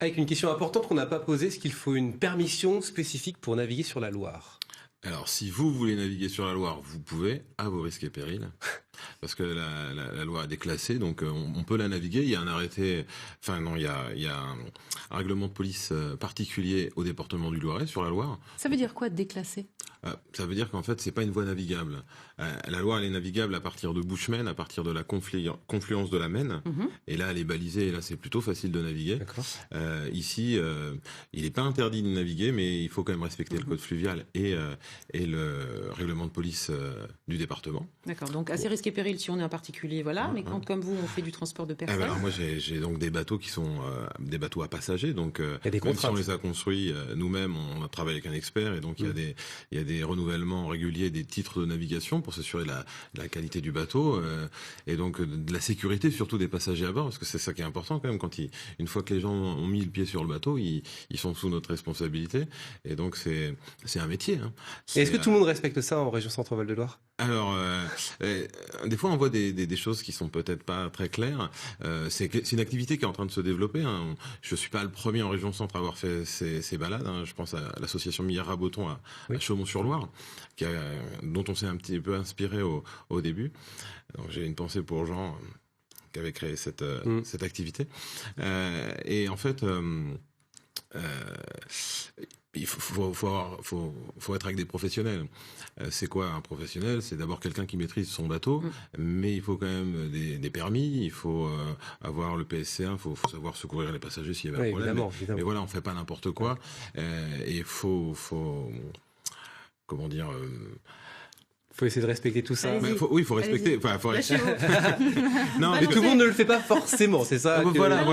Avec une question importante qu'on n'a pas posée, est-ce qu'il faut une permission spécifique pour naviguer sur la Loire ? Alors, si vous voulez naviguer sur la Loire, vous pouvez, à vos risques et périls. Parce que la Loire est déclassée, donc on peut la naviguer. Il y a un arrêté, il y a un règlement de police particulier au département du Loiret sur la Loire. Ça veut dire quoi, déclassé? Ça veut dire qu'en fait, c'est pas une voie navigable. La Loire, elle est navigable à partir de Bouchemen, à partir de la confluence de la Maine. Et là, elle est balisée, et là, c'est plutôt facile de naviguer. Ici, il n'est pas interdit de naviguer, mais il faut quand même respecter le code fluvial et le règlement de police du département. D'accord, donc assez risqué péril si on est un particulier, voilà. Mais quand, comme vous, on fait du transport de personnes. Alors moi, j'ai donc des bateaux qui sont des bateaux à passagers. Donc, même si on les a construits nous-mêmes, on a travaillé avec un expert, et donc il y a des renouvellements réguliers des titres de navigation pour s'assurer la qualité du bateau et donc de la sécurité surtout des passagers à bord, parce que c'est ça qui est important quand même. Une fois que les gens ont mis le pied sur le bateau, ils sont sous notre responsabilité, et donc c'est un métier. Et est-ce que tout le monde respecte ça en région Centre-Val de Loire? Alors, des fois, on voit des choses qui sont peut-être pas très claires. C'est une activité qui est en train de se développer. Je suis pas le premier en région Centre à avoir fait ces balades. Je pense à l'association Milliard-Raboton à Chaumont-sur-Loire, dont on s'est un petit peu inspiré au début. Donc, j'ai une pensée pour Jean qui avait créé cette activité. Et en fait, il faut être avec des professionnels. C'est quoi un professionnel? C'est d'abord quelqu'un qui maîtrise son bateau, mais il faut quand même des permis, il faut avoir le PSC1, il faut savoir secourir les passagers s'il y avait un problème. Évidemment. Mais voilà, on fait pas n'importe quoi. Et il faut comment dire... faut essayer de respecter tout ça. Il faut respecter. Non, mais tout le monde ne le fait pas forcément, c'est ça. Voilà.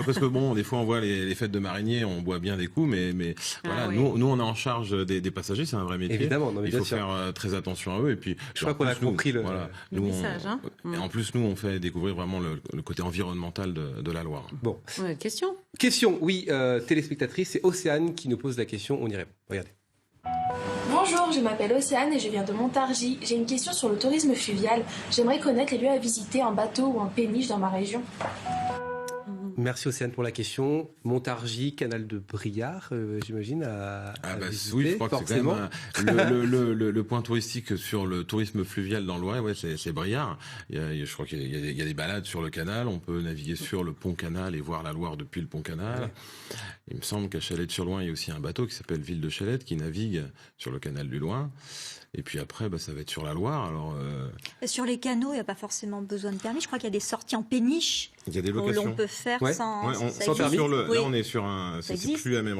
Parce que bon, des fois on voit les fêtes de mariniers, on boit bien des coups, mais voilà, nous on est en charge des passagers, c'est un vrai métier. Évidemment, il faut faire très attention à eux. Et puis, je crois qu'on a compris le message. Et en plus, nous on fait découvrir vraiment le côté environnemental de la Loire. Bon. Question, oui, téléspectatrice, c'est Océane qui nous pose la question. On y répond. Regardez. Bonjour, je m'appelle Océane et je viens de Montargis. J'ai une question sur le tourisme fluvial. J'aimerais connaître les lieux à visiter en bateau ou en péniche dans ma région. Merci Océane pour la question. Montargis, canal de Briard, j'imagine, visiter, oui, je crois que c'est quand même le point touristique sur le tourisme fluvial dans le Loiret, c'est Briard. Je crois qu'il y a des balades sur le canal, on peut naviguer sur le pont canal et voir la Loire depuis le pont canal. Il me semble qu'à Chalette-sur-Loing, il y a aussi un bateau qui s'appelle Ville de Chalette qui navigue sur le canal du Loing. Et puis après, ça va être sur la Loire. Alors, sur les canaux, il n'y a pas pas besoin de permis. Je crois qu'il y a des sorties en péniche. Il y a des locations. L'on peut faire sans permis. Là, on est sur c'est plus la même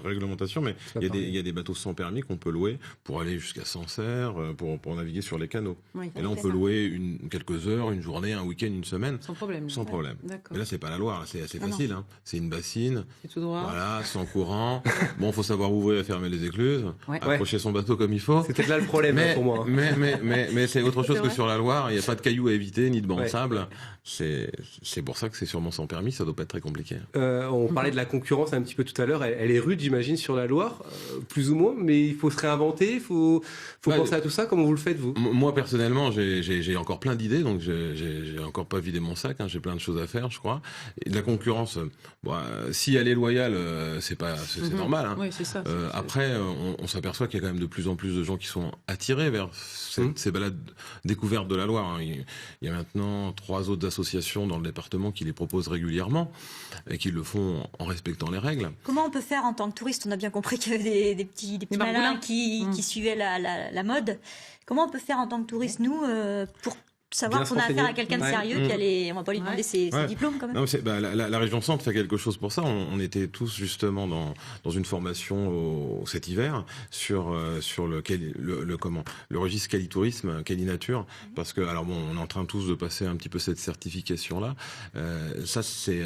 réglementation, mais il y a des bateaux sans permis qu'on peut louer pour aller jusqu'à Sancerre, pour naviguer sur les canaux. Et là, on peut louer quelques heures, une journée, un week-end, une semaine. Sans problème. Mais là, c'est pas la Loire, c'est assez facile. C'est une bassine. C'est tout droit. Voilà, sans courant. Bon, faut savoir ouvrir et fermer les écluses, accrocher son bateau comme il faut. C'est peut-être là le problème pour moi. Mais c'est autre chose que sur la Loire. Il n'y a pas de cailloux à éviter, ni de bancs de sable. C'est pour ça que c'est sûrement sans permis, ça doit pas être très compliqué. On parlait de la concurrence un petit peu tout à l'heure, elle est rude, j'imagine, sur la Loire, plus ou moins, mais il faut se réinventer, il faut penser à tout ça. Comment vous le faites, vous? Moi, personnellement, j'ai encore plein d'idées, donc j'ai encore pas vidé mon sac, j'ai plein de choses à faire, je crois. Et de la concurrence, si elle est loyale, c'est normal. Oui, c'est ça. Après, on s'aperçoit qu'il y a quand même de plus en plus de gens qui sont attirés vers ces balades découvertes de la Loire. Il y a maintenant 3 autres associations dans le département qui les proposent régulièrement et qui le font en respectant les règles. Comment on peut faire en tant que touriste? On a bien compris qu'il y avait des petits malins qui suivaient la mode. Comment on peut faire en tant que touriste, nous, pour savoir qu'on a affaire à quelqu'un de sérieux qui allait, on va pas lui demander ses diplômes quand même. Non, la région Centre fait quelque chose pour ça. On était tous justement dans une formation cet hiver sur le registre Qualitourisme, Qualinature, parce que on est en train tous de passer un petit peu cette certification là. Ça c'est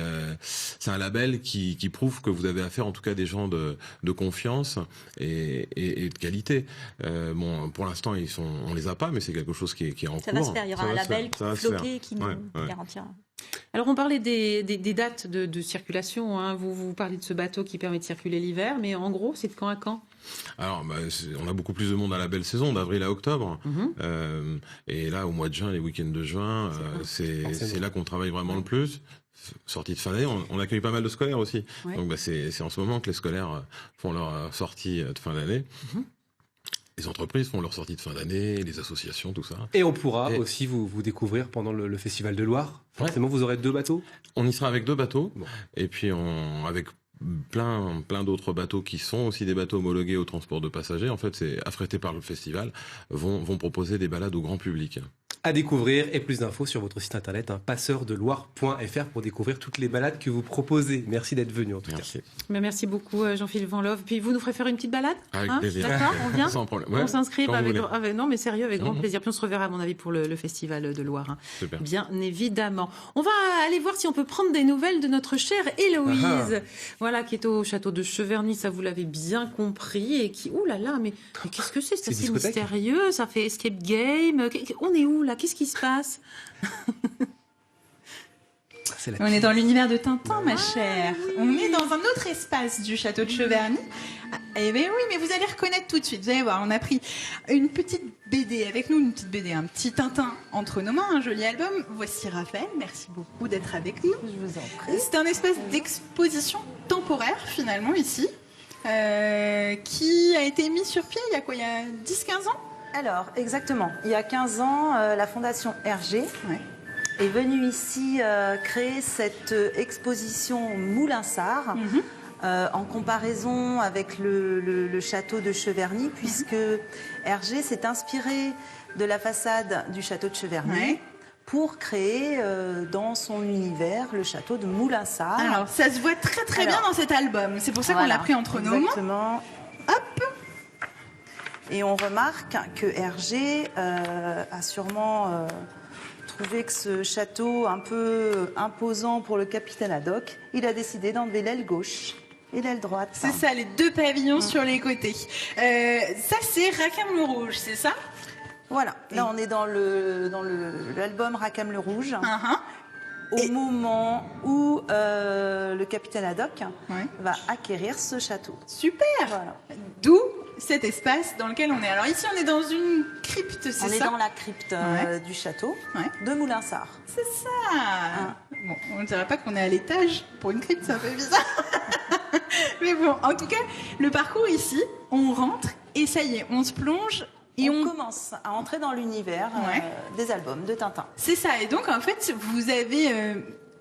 un label qui prouve que vous avez affaire en tout cas à des gens de confiance et de qualité. Pour l'instant on les a pas, mais c'est quelque chose qui est en cours. Ça va se faire. Il y aura un label floqué qui nous garantira. Alors on parlait des dates de circulation. Vous parlez de ce bateau qui permet de circuler l'hiver, mais en gros, c'est de quand à quand? Alors, on a beaucoup plus de monde à la belle saison, d'avril à octobre. Et là, au mois de juin, les week-ends de juin, c'est là qu'on travaille vraiment le plus. Sortie de fin d'année, on accueille pas mal de scolaires aussi. Donc c'est en ce moment que les scolaires font leur sortie de fin d'année. Les entreprises font leur sortie de fin d'année, les associations, tout ça. Et on pourra aussi vous découvrir pendant le Festival de Loire. Forcément, vous aurez 2 bateaux. On y sera avec 2 bateaux. Et puis avec plein d'autres bateaux qui sont aussi des bateaux homologués au transport de passagers. En fait, c'est affrétés par le festival, vont proposer des balades au grand public. À découvrir et plus d'infos sur votre site internet passeurdeloire.fr pour découvrir toutes les balades que vous proposez. Merci d'être venu en tout cas. Mais merci beaucoup Jean-Philippe Van Love. Puis vous nous ferez faire une petite balade avec plaisir. D'accord, on vient. Sans problème. On s'inscrit non mais sérieux, avec grand Mhm. plaisir. Puis on se reverra à mon avis pour le Festival de Loire. Super. Bien évidemment. On va aller voir si on peut prendre des nouvelles de notre chère Héloïse. Voilà, qui est au château de Cheverny, ça vous l'avez bien compris. Et qui, ouh là là, mais qu'est-ce que c'est assez discothèque mystérieux, ça fait escape game. On est où là? Qu'est-ce qui se passe? On est dans l'univers de Tintin, ma chère. On est dans un autre espace du château de Cheverny. Eh bien oui, mais vous allez reconnaître tout de suite. Vous allez voir, on a pris une petite BD avec nous, une petite BD, un petit Tintin entre nos mains, un joli album. Voici Raphaël, merci beaucoup d'être avec nous. Je vous en prie. C'est un espace d'exposition temporaire, finalement, ici, qui a été mis sur pied il y a quoi, il y a 10-15 ans? Alors, exactement. Il y a 15 ans, la Fondation Hergé est venue ici créer cette exposition Moulinsart en comparaison avec le château de Cheverny, puisque Hergé s'est inspiré de la façade du château de Cheverny pour créer dans son univers le château de Moulinsart. Alors, ça se voit très très bien dans cet album. C'est pour ça qu'on l'a pris entre nos mains. Exactement. Hop. Et on remarque que Hergé a sûrement trouvé que ce château un peu imposant pour le capitaine Haddock, il a décidé d'enlever l'aile gauche et l'aile droite. C'est ça, les 2 pavillons sur les côtés. Ça, c'est Rackham le Rouge, c'est ça? Voilà, là on est dans l'album Rackham le Rouge. Au moment où le capitaine Haddock va acquérir ce château. Super. Voilà. D'où cet espace dans lequel on est. Alors ici, on est dans une crypte, c'est ça? On est dans la crypte du château de Moulinsart. C'est ça. Bon, on ne dirait pas qu'on est à l'étage. Pour une crypte, c'est un peu bizarre. Mais bon, en tout cas, le parcours ici, on rentre et ça y est, on se plonge. Et on commence à entrer dans l'univers des albums de Tintin. C'est ça. Et donc, en fait, vous avez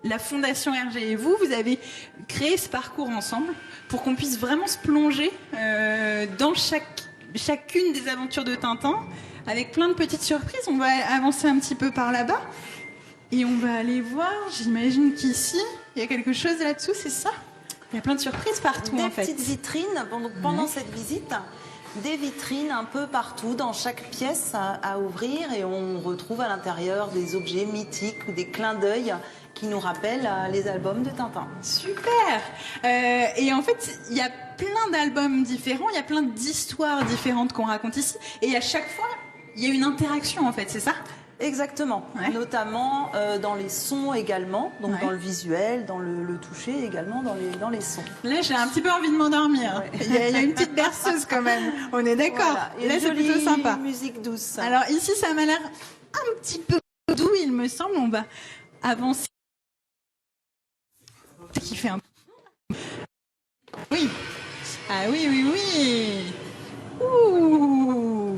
la Fondation Hergé et vous avez créé ce parcours ensemble pour qu'on puisse vraiment se plonger dans chacune des aventures de Tintin avec plein de petites surprises. On va avancer un petit peu par là-bas et on va aller voir. J'imagine qu'ici, il y a quelque chose là-dessous, c'est ça? Il y a plein de surprises partout, en fait. Des petites vitrines pendant cette visite. Des vitrines un peu partout, dans chaque pièce à ouvrir, et on retrouve à l'intérieur des objets mythiques ou des clins d'œil qui nous rappellent les albums de Tintin. Super. Et en fait, il y a plein d'albums différents, il y a plein d'histoires différentes qu'on raconte ici, et à chaque fois, il y a une interaction, en fait, c'est ça? Exactement, notamment dans les sons également, donc dans le visuel, dans le toucher également, dans les sons. Là, j'ai un petit peu envie de m'endormir. Il y a une petite berceuse quand même, on est d'accord. Voilà. Là, c'est plutôt sympa. Musique douce. Alors ici, ça m'a l'air un petit peu doux, il me semble. On va avancer. Qui fait un... Oui. Ah oui, oui, oui. Ouh.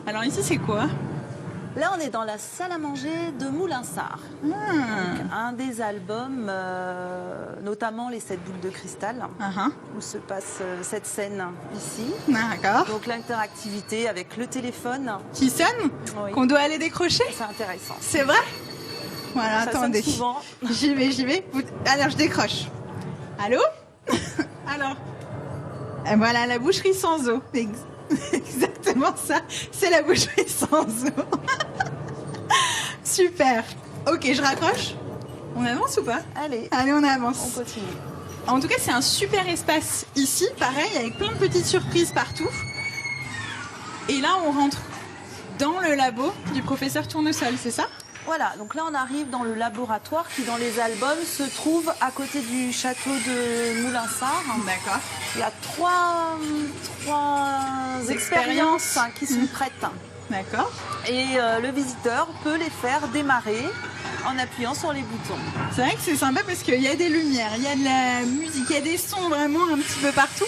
Alors ici, c'est quoi? Là, on est dans la salle à manger de Moulinsart. Donc, un des albums, notamment les 7 boules de cristal, où se passe cette scène ici. D'accord. Donc l'interactivité avec le téléphone. Qui sonne, qu'on doit aller décrocher. C'est intéressant. C'est vrai? Voilà, ça attendez. sonne souvent. J'y vais. Alors, je décroche. Allô? Alors, et voilà, la boucherie sans eau. Exactement ça, c'est la boucherie sans eau. Super. Ok, je raccroche. On avance ou pas? Allez, on avance. On continue. En tout cas, c'est un super espace ici, pareil, avec plein de petites surprises partout. Et là, on rentre dans le labo du professeur Tournesol, c'est ça? Voilà, donc là on arrive dans le laboratoire qui dans les albums se trouve à côté du château de Moulinsart. D'accord. Il y a trois expériences qui sont prêtes. D'accord. Et le visiteur peut les faire démarrer en appuyant sur les boutons. C'est vrai que c'est sympa parce qu'il y a des lumières, il y a de la musique, il y a des sons vraiment un petit peu partout.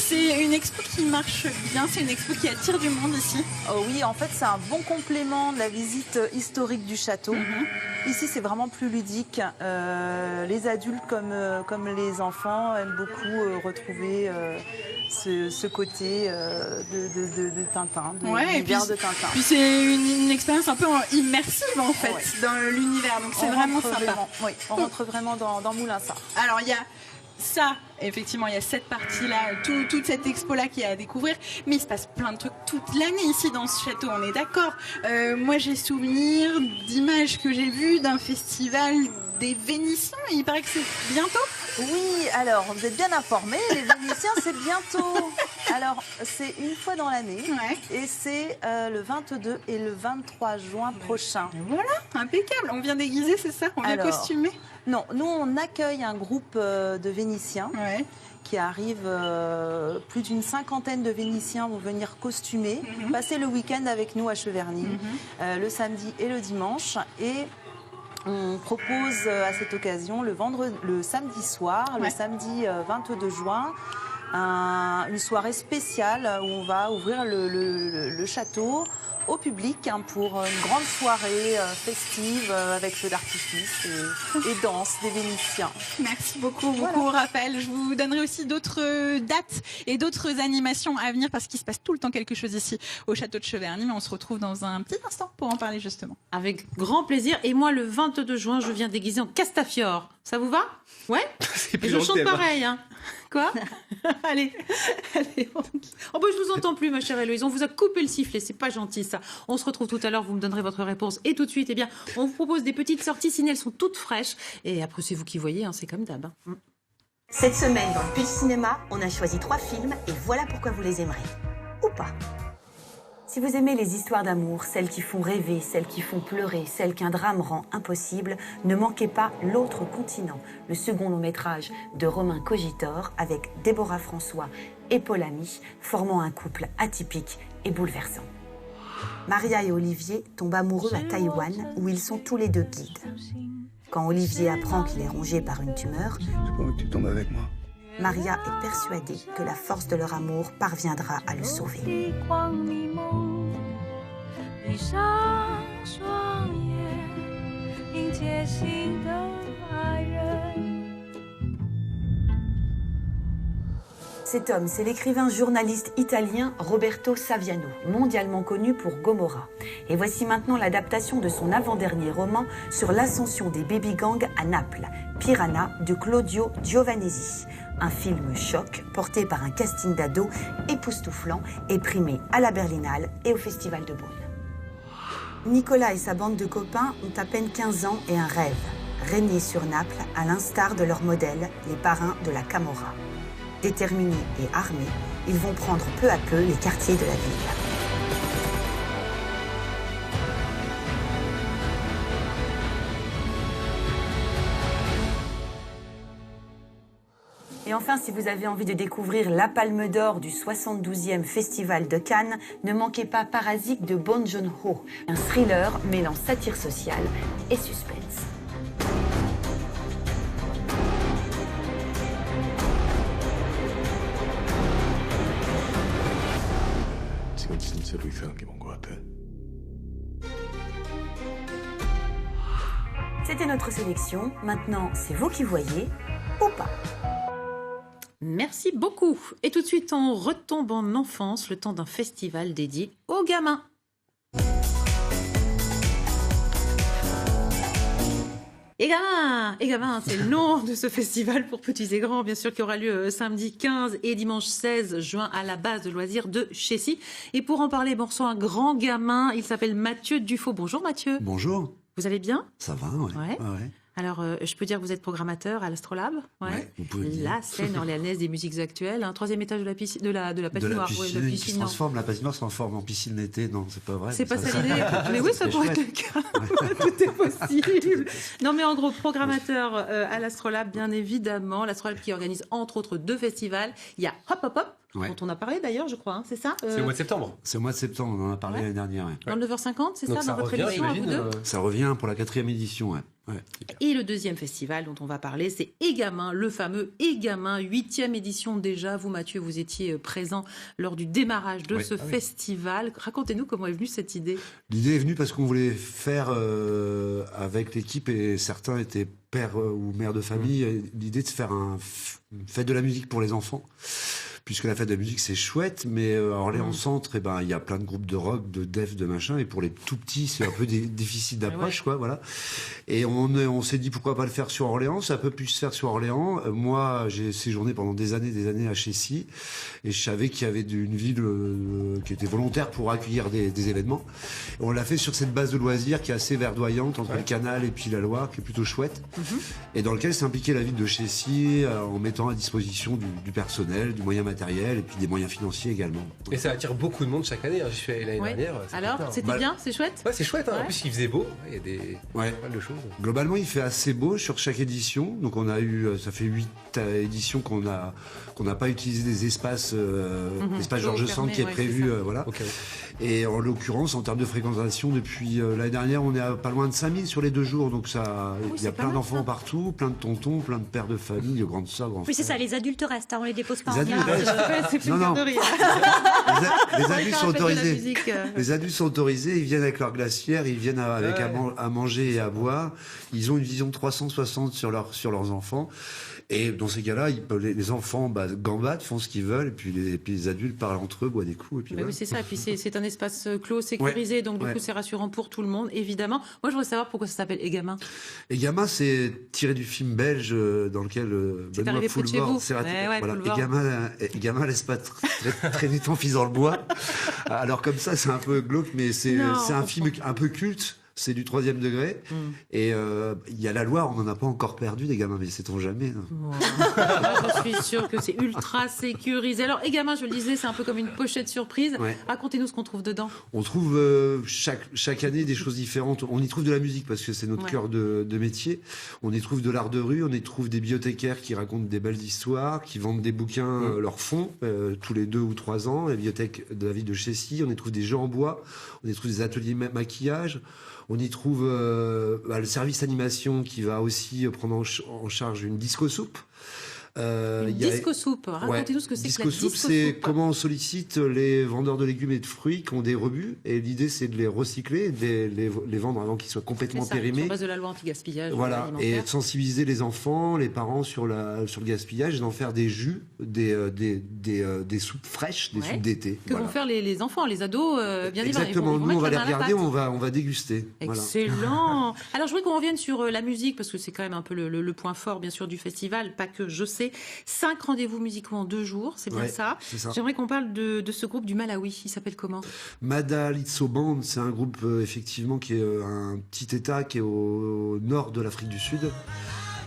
C'est une expo qui marche bien, c'est une expo qui attire du monde ici. Oh oui, en fait, c'est un bon complément de la visite historique du château. Ici, c'est vraiment plus ludique. Les adultes comme les enfants aiment beaucoup retrouver ce côté de Tintin, de l'univers de Tintin. Puis c'est une expérience un peu immersive en fait dans l'univers, donc c'est vraiment sympa. On rentre vraiment dans Moulinsart. Alors il y a ça, effectivement, il y a cette partie-là, toute cette expo-là qui est à découvrir, mais il se passe plein de trucs toute l'année ici dans ce château, on est d'accord. Moi, j'ai souvenir d'images que j'ai vues d'un festival des Vénitiens, il paraît que c'est bientôt. Oui, alors, vous êtes bien informés, les Vénitiens, c'est bientôt. Alors, c'est une fois dans l'année, et c'est le 22 et le 23 juin prochain. Et voilà, impeccable. On vient déguiser, c'est ça? On vient costumer? Non, nous, on accueille un groupe de Vénitiens qui arrive, plus d'une 50aine de Vénitiens vont venir costumer, passer le week-end avec nous à Cheverny, le samedi et le dimanche, et on propose à cette occasion le samedi soir, le samedi 22 juin, une soirée spéciale où on va ouvrir le château au public pour une grande soirée festive avec feux d'artifice et danse des Vénitiens. Merci beaucoup Raphaël. Je vous donnerai aussi d'autres dates et d'autres animations à venir parce qu'il se passe tout le temps quelque chose ici au château de Cheverny, mais on se retrouve dans un petit instant pour en parler justement. Avec grand plaisir. Et moi, le 22 juin, je viens déguisé en Castafiore. Ça vous va? Ouais. Et je chante pareil, hein. Quoi? Allez. Oh bah je vous entends plus, ma chère Héloïse. On vous a coupé le sifflet, c'est pas gentil ça. On se retrouve tout à l'heure, vous me donnerez votre réponse. Et tout de suite, eh bien, on vous propose des petites sorties ciné, elles sont toutes fraîches. Et après, c'est vous qui voyez, hein, c'est comme d'hab. Hein. Cette semaine, dans le Petit Cinéma, on a choisi 3 films et voilà pourquoi vous les aimerez. Ou pas. Si vous aimez les histoires d'amour, celles qui font rêver, celles qui font pleurer, celles qu'un drame rend impossible, ne manquez pas L'autre continent, le second long-métrage de Romain Cogitor avec Déborah François et Paul Ami, formant un couple atypique et bouleversant. Maria et Olivier tombent amoureux à Taïwan, où ils sont tous les deux guides. Quand Olivier apprend qu'il est rongé par une tumeur, j'ai pas envie que tu tombes avec moi. Maria est persuadée que la force de leur amour parviendra à le sauver. Cet homme, c'est l'écrivain journaliste italien Roberto Saviano, mondialement connu pour Gomorra. Et voici maintenant l'adaptation de son avant-dernier roman sur l'ascension des baby-gangs à Naples, Piranha de Claudio Giovanesi. Un film choc porté par un casting d'ados époustouflant et primé à la Berlinale et au Festival de Beaune. Nicolas et sa bande de copains ont à peine 15 ans et un rêve, régner sur Naples à l'instar de leur modèle, les parrains de la Camorra. Déterminés et armés, ils vont prendre peu à peu les quartiers de la ville. Et enfin, si vous avez envie de découvrir la Palme d'Or du 72e Festival de Cannes, ne manquez pas Parasite de Bong Joon-ho, un thriller mêlant satire sociale et suspense. C'était notre sélection. Maintenant, c'est vous qui voyez ou pas. Merci beaucoup. Et tout de suite, on retombe en enfance, le temps d'un festival dédié aux gamins. Et gamins, c'est le nom de ce festival pour petits et grands, bien sûr, qui aura lieu samedi 15 et dimanche 16 juin à la base de loisirs de Chessy. Et pour en parler, on reçoit un grand gamin, il s'appelle Mathieu Dufaux. Bonjour Mathieu. Bonjour. Vous allez bien? Ça va, ouais. Ouais. Alors, je peux dire que vous êtes programmateur à l'Astrolabe, vous pouvez le dire. La scène orléanaise des musiques actuelles, un 3e étage de la piscine, de la patinoire. La piscine la patinoire se transforme en piscine d'été, non, c'est pas vrai. C'est pas ça l'idée, mais oui, ça pourrait être le cas. Tout est possible. Non, mais en gros, programmateur à l'Astrolabe, bien évidemment, l'Astrolabe qui organise entre autres 2 festivals. Il y a Hop Hop Hop, dont on a parlé d'ailleurs, je crois, c'est ça? C'est au mois de septembre. C'est au mois de septembre, on en a parlé l'année dernière. Dans le 9h50, c'est donc ça, dans votre émission à vous deux? Ça revient pour la 4e édition, Ouais. Et le deuxième festival dont on va parler, c'est Egamin, le fameux Egamin, 8e édition déjà. Vous, Mathieu, vous étiez présent lors du démarrage de ce festival. Racontez-nous comment est venue cette idée. L'idée est venue parce qu'on voulait faire avec l'équipe, et certains étaient pères ou mères de famille, l'idée de faire une fête de la musique pour les enfants. Puisque la fête de la musique, c'est chouette, mais à Orléans-Centre, il y a plein de groupes de rock, de def, de machin, et pour les tout petits, c'est un peu difficile d'approche, quoi, voilà. Et on s'est dit pourquoi pas le faire sur Orléans, ça peut plus se faire sur Orléans. Moi, j'ai séjourné pendant des années à Chécy, et je savais qu'il y avait une ville qui était volontaire pour accueillir des événements. Et on l'a fait sur cette base de loisirs qui est assez verdoyante, entre le canal et puis la Loire, qui est plutôt chouette, et dans lequel s'est impliquée la ville de Chécy, en mettant à disposition du personnel, du moyen matériel et puis des moyens financiers également. Et ça attire beaucoup de monde chaque année. J'y suis allé l'année dernière. Alors, c'était bien, c'est chouette. Ouais, c'est chouette. En plus, il faisait beau. Il y a des pas mal de choses. Globalement, il fait assez beau sur chaque édition. Donc, on a eu, ça fait 8 éditions qu'on n'a pas utilisé des espaces, l'espace Georges Sand qui est prévu, voilà. Okay. Et en l'occurrence, en termes de fréquentation, depuis l'année dernière, on est à pas loin de 5000 sur les 2 jours. Donc ça, il y a plein d'enfants partout, plein de tontons, plein de pères de famille, de grandes sœurs, grands frères. Oui, c'est ça. Les adultes restent. On les dépose pas. Les adultes restent. Non. Les adultes sont autorisés. Les adultes sont autorisés. Ils viennent avec leur glacière, ils viennent avec à manger et à boire. Ils ont une vision de 360 sur leurs enfants. Et dans ces cas-là, les enfants gambadent, font ce qu'ils veulent, et puis les adultes parlent entre eux, boivent des coups. Et puis voilà. Oui, c'est ça. Et puis c'est un espace clos, sécurisé, donc du coup c'est rassurant pour tout le monde, évidemment. Moi, je voudrais savoir pourquoi ça s'appelle Egamin. Egamin, c'est tiré du film belge dans lequel Benoît Poulvord s'est raté. Egamin laisse pas traîner ton fils dans le bois. Alors comme ça, c'est un peu glauque, mais c'est un film un peu culte. C'est du 3e degré. Et il y a la Loire, on n'en a pas encore perdu des gamins, mais sait-on jamais. Moi, je suis sûre que c'est ultra sécurisé. Alors, Egamin, je le disais, c'est un peu comme une pochette surprise. Racontez-nous ce qu'on trouve dedans. On trouve chaque année des choses différentes. On y trouve de la musique parce que c'est notre cœur de métier. On y trouve de l'art de rue, on y trouve des bibliothécaires qui racontent des belles histoires, qui vendent des bouquins, leur fonds, tous les 2 ou 3 ans. La bibliothèque de la ville de Chécy, on y trouve des jeux en bois, on y trouve des ateliers maquillage. On y trouve le service animation qui va aussi prendre en charge une disco soupe. Disco soupe, racontez-nous ce que c'est que la disco soupe. C'est comment on sollicite les vendeurs de légumes et de fruits qui ont des rebuts, et l'idée c'est de les recycler, de les vendre avant qu'ils soient complètement périmés. Sur base de la loi anti-gaspillage. Voilà, et de sensibiliser les enfants, les parents sur le gaspillage, et d'en faire des jus, des soupes fraîches, des soupes d'été. Que vont faire les enfants, les ados, bien évidemment. Exactement, nous on va les regarder, on va déguster. Excellent. Alors je voudrais qu'on revienne sur la musique, parce que c'est quand même un peu le point fort bien sûr du festival, pas que je sais. 5 rendez-vous musicaux en 2 jours, c'est bien ça. J'aimerais qu'on parle de ce groupe du Malawi. Il s'appelle comment? Mada Litso Band, c'est un groupe effectivement qui est un petit État qui est au nord de l'Afrique du Sud.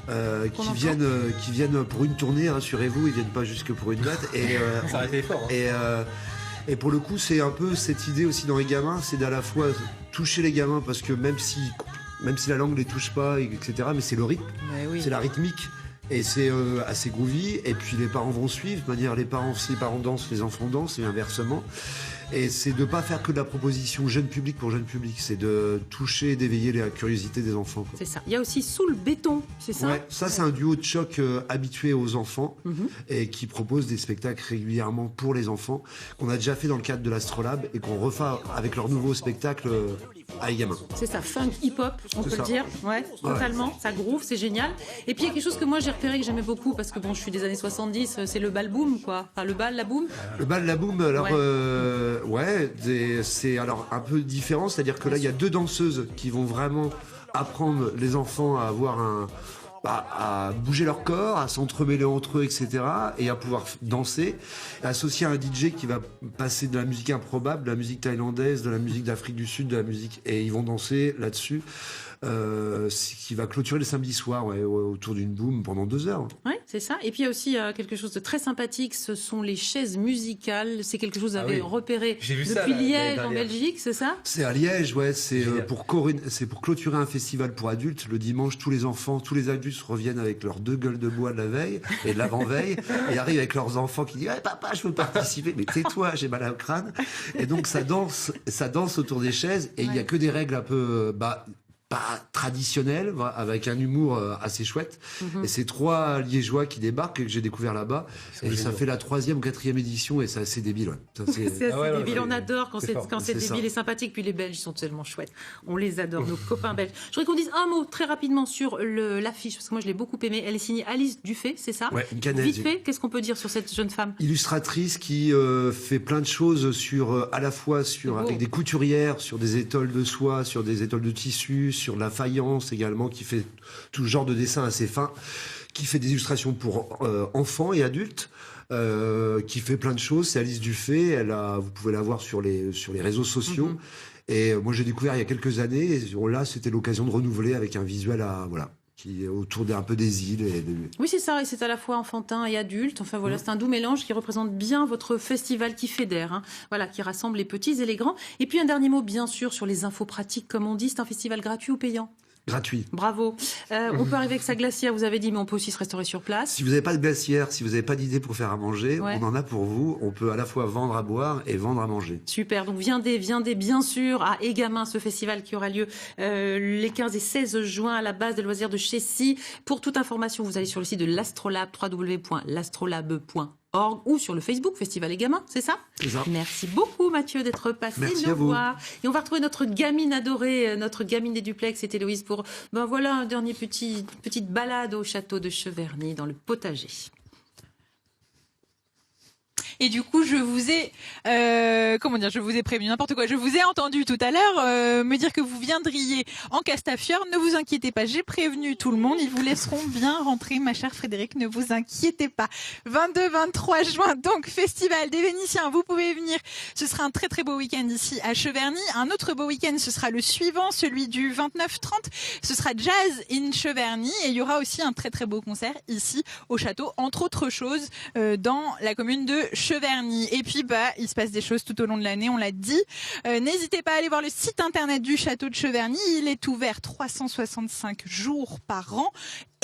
Qui viennent pour une tournée, rassurez-vous, ils viennent pas juste que pour une date. Ça aurait été fort. Et pour le coup, c'est un peu cette idée aussi dans les gamins, c'est d'à la fois toucher les gamins, parce que même si la langue les touche pas, etc., mais c'est le rythme, c'est la rythmique. Et c'est assez groovy, et puis les parents vont suivre, de manière si les parents dansent, les enfants dansent, et inversement. Et c'est de pas faire que de la proposition jeune public pour jeune public, c'est de toucher, d'éveiller la curiosité des enfants, quoi. C'est ça. Il y a aussi Sous le béton, c'est ça? Ouais, ça c'est un duo de choc habitué aux enfants et qui propose des spectacles régulièrement pour les enfants, qu'on a déjà fait dans le cadre de l'Astrolabe et qu'on refait avec leur nouveau spectacle à Egamin. C'est ça, funk hip-hop, on peut le dire. Ouais, totalement. Ça groove, c'est génial. Et puis il y a quelque chose que moi j'ai repéré, que j'aimais beaucoup, parce que bon, je suis des années 70, c'est le bal boom, quoi. Enfin, le bal, la boom. Le bal, la boom, alors c'est alors un peu différent, c'est-à-dire que là il y a 2 danseuses qui vont vraiment apprendre les enfants à avoir à bouger leur corps, à s'entremêler entre eux, etc., et à pouvoir danser, associé à un DJ qui va passer de la musique improbable, de la musique thaïlandaise, de la musique d'Afrique du Sud, de la musique, et ils vont danser là-dessus. Qui va clôturer le samedi soir autour d'une boom pendant 2 heures. Oui, c'est ça. Et puis il y a aussi quelque chose de très sympathique, ce sont les chaises musicales. C'est quelque chose que vous avez repéré depuis Liège en Belgique, c'est ça? C'est à Liège, c'est pour clôturer un festival pour adultes. Le dimanche, tous les enfants, tous les adultes reviennent avec leurs 2 gueules de bois de la veille et de l'avant-veille, et arrivent avec leurs enfants qui disent papa, je veux participer, mais tais-toi, j'ai mal au crâne. Et donc ça danse autour des chaises, et il n'y a que des règles un peu pas traditionnel, avec un humour assez chouette. Et c'est 3 Liégeois qui débarquent, que j'ai découvert là-bas. Et ça fait la 3e ou 4e édition, et c'est assez débile. Ouais. C'est assez débile, on adore quand c'est débile et sympathique. Puis les Belges, ils sont tellement chouettes. On les adore, nos copains belges. Je voudrais qu'on dise un mot très rapidement sur l'affiche, parce que moi je l'ai beaucoup aimée. Elle est signée Alice Dufay, c'est ça? Ouais, une Canaise. Vite fait, qu'est-ce qu'on peut dire sur cette jeune femme? Illustratrice qui fait plein de choses à la fois avec des couturières, sur des étoiles de soie, sur des étoiles de tissu, sur de la faïence également, qui fait tout genre de dessins assez fins, qui fait des illustrations pour enfants et adultes, qui fait plein de choses. C'est Alice Dufay, vous pouvez la voir sur les réseaux sociaux. Et moi j'ai découvert il y a quelques années, et là c'était l'occasion de renouveler avec un visuel qui est autour un peu des îles. Oui, c'est ça, et c'est à la fois enfantin et adulte. Enfin voilà, c'est un doux mélange qui représente bien votre festival qui fédère, hein. Voilà, qui rassemble les petits et les grands. Et puis un dernier mot, bien sûr, sur les infos pratiques, comme on dit, c'est un festival gratuit ou payant? Gratuit. Bravo. On peut arriver avec sa glacière, vous avez dit, mais on peut aussi se restaurer sur place. Si vous n'avez pas de glacière, si vous n'avez pas d'idée pour faire à manger, on en a pour vous. On peut à la fois vendre à boire et vendre à manger. Super. Donc viendez bien sûr à Égamin, ce festival qui aura lieu les 15 et 16 juin à la base de loisirs de Chessy. Pour toute information, vous allez sur le site de l'Astrolabe, www.lastrolabe.org, ou sur le Facebook Festival Égamin, c'est ça? C'est ça. Merci beaucoup Mathieu d'être passé Merci nous voir. Et on va retrouver notre gamine adorée, notre gamine des duplex, c'est Héloïse, pour un dernier petite balade au château de Cheverny dans le potager. Et du coup, je vous ai, je vous ai prévenu n'importe quoi. Je vous ai entendu tout à l'heure me dire que vous viendriez en Castafiore. Ne vous inquiétez pas, j'ai prévenu tout le monde. Ils vous laisseront bien rentrer, ma chère Frédéric. Ne vous inquiétez pas. 22-23 juin, donc Festival des Vénitiens. Vous pouvez venir. Ce sera un très très beau week-end ici à Cheverny. Un autre beau week-end, ce sera le suivant, celui du 29-30. Ce sera Jazz in Cheverny. Et il y aura aussi un très très beau concert ici au château, entre autres choses, dans la commune de Cheverny. Et puis il se passe des choses tout au long de l'année, on l'a dit. N'hésitez pas à aller voir le site internet du château de Cheverny. Il est ouvert 365 jours par an.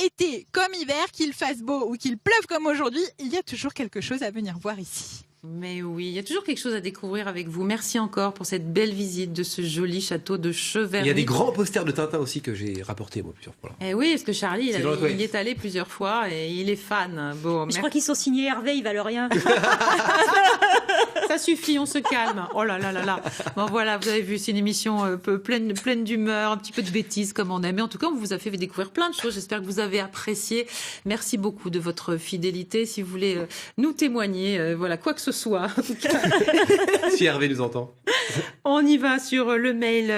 Été comme hiver, qu'il fasse beau ou qu'il pleuve comme aujourd'hui, il y a toujours quelque chose à venir voir ici. Mais oui, il y a toujours quelque chose à découvrir avec vous. Merci encore pour cette belle visite de ce joli château de Cheverny. Il y a des grands posters de Tintin aussi que j'ai rapportés moi plusieurs fois. Eh oui, parce que Charlie, il y est allé plusieurs fois et il est fan. Bon, je crois qu'ils sont signés Hervé, ils valent rien. Ça suffit, on se calme. Oh là là là là. Bon voilà, vous avez vu, c'est une émission pleine d'humeur, un petit peu de bêtises comme on aime. Mais en tout cas, on vous a fait découvrir plein de choses. J'espère que vous avez apprécié. Merci beaucoup de votre fidélité. Si vous voulez nous témoigner, quoi que ce soit. En tout cas. Si Hervé nous entend. On y va sur le mail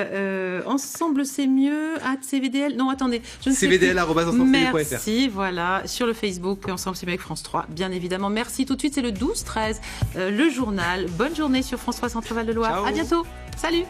ensemble c'est mieux @cvdl. Non, attendez, je ne sais plus. cvdl@ensemble.fr. Merci, voilà, sur le Facebook Ensemble c'est mieux avec France 3. Bien évidemment. Merci. Tout de suite, c'est le 12-13 le journal. Bonne journée sur France 3 Centre-Val de Loire. Ciao. À bientôt. Salut.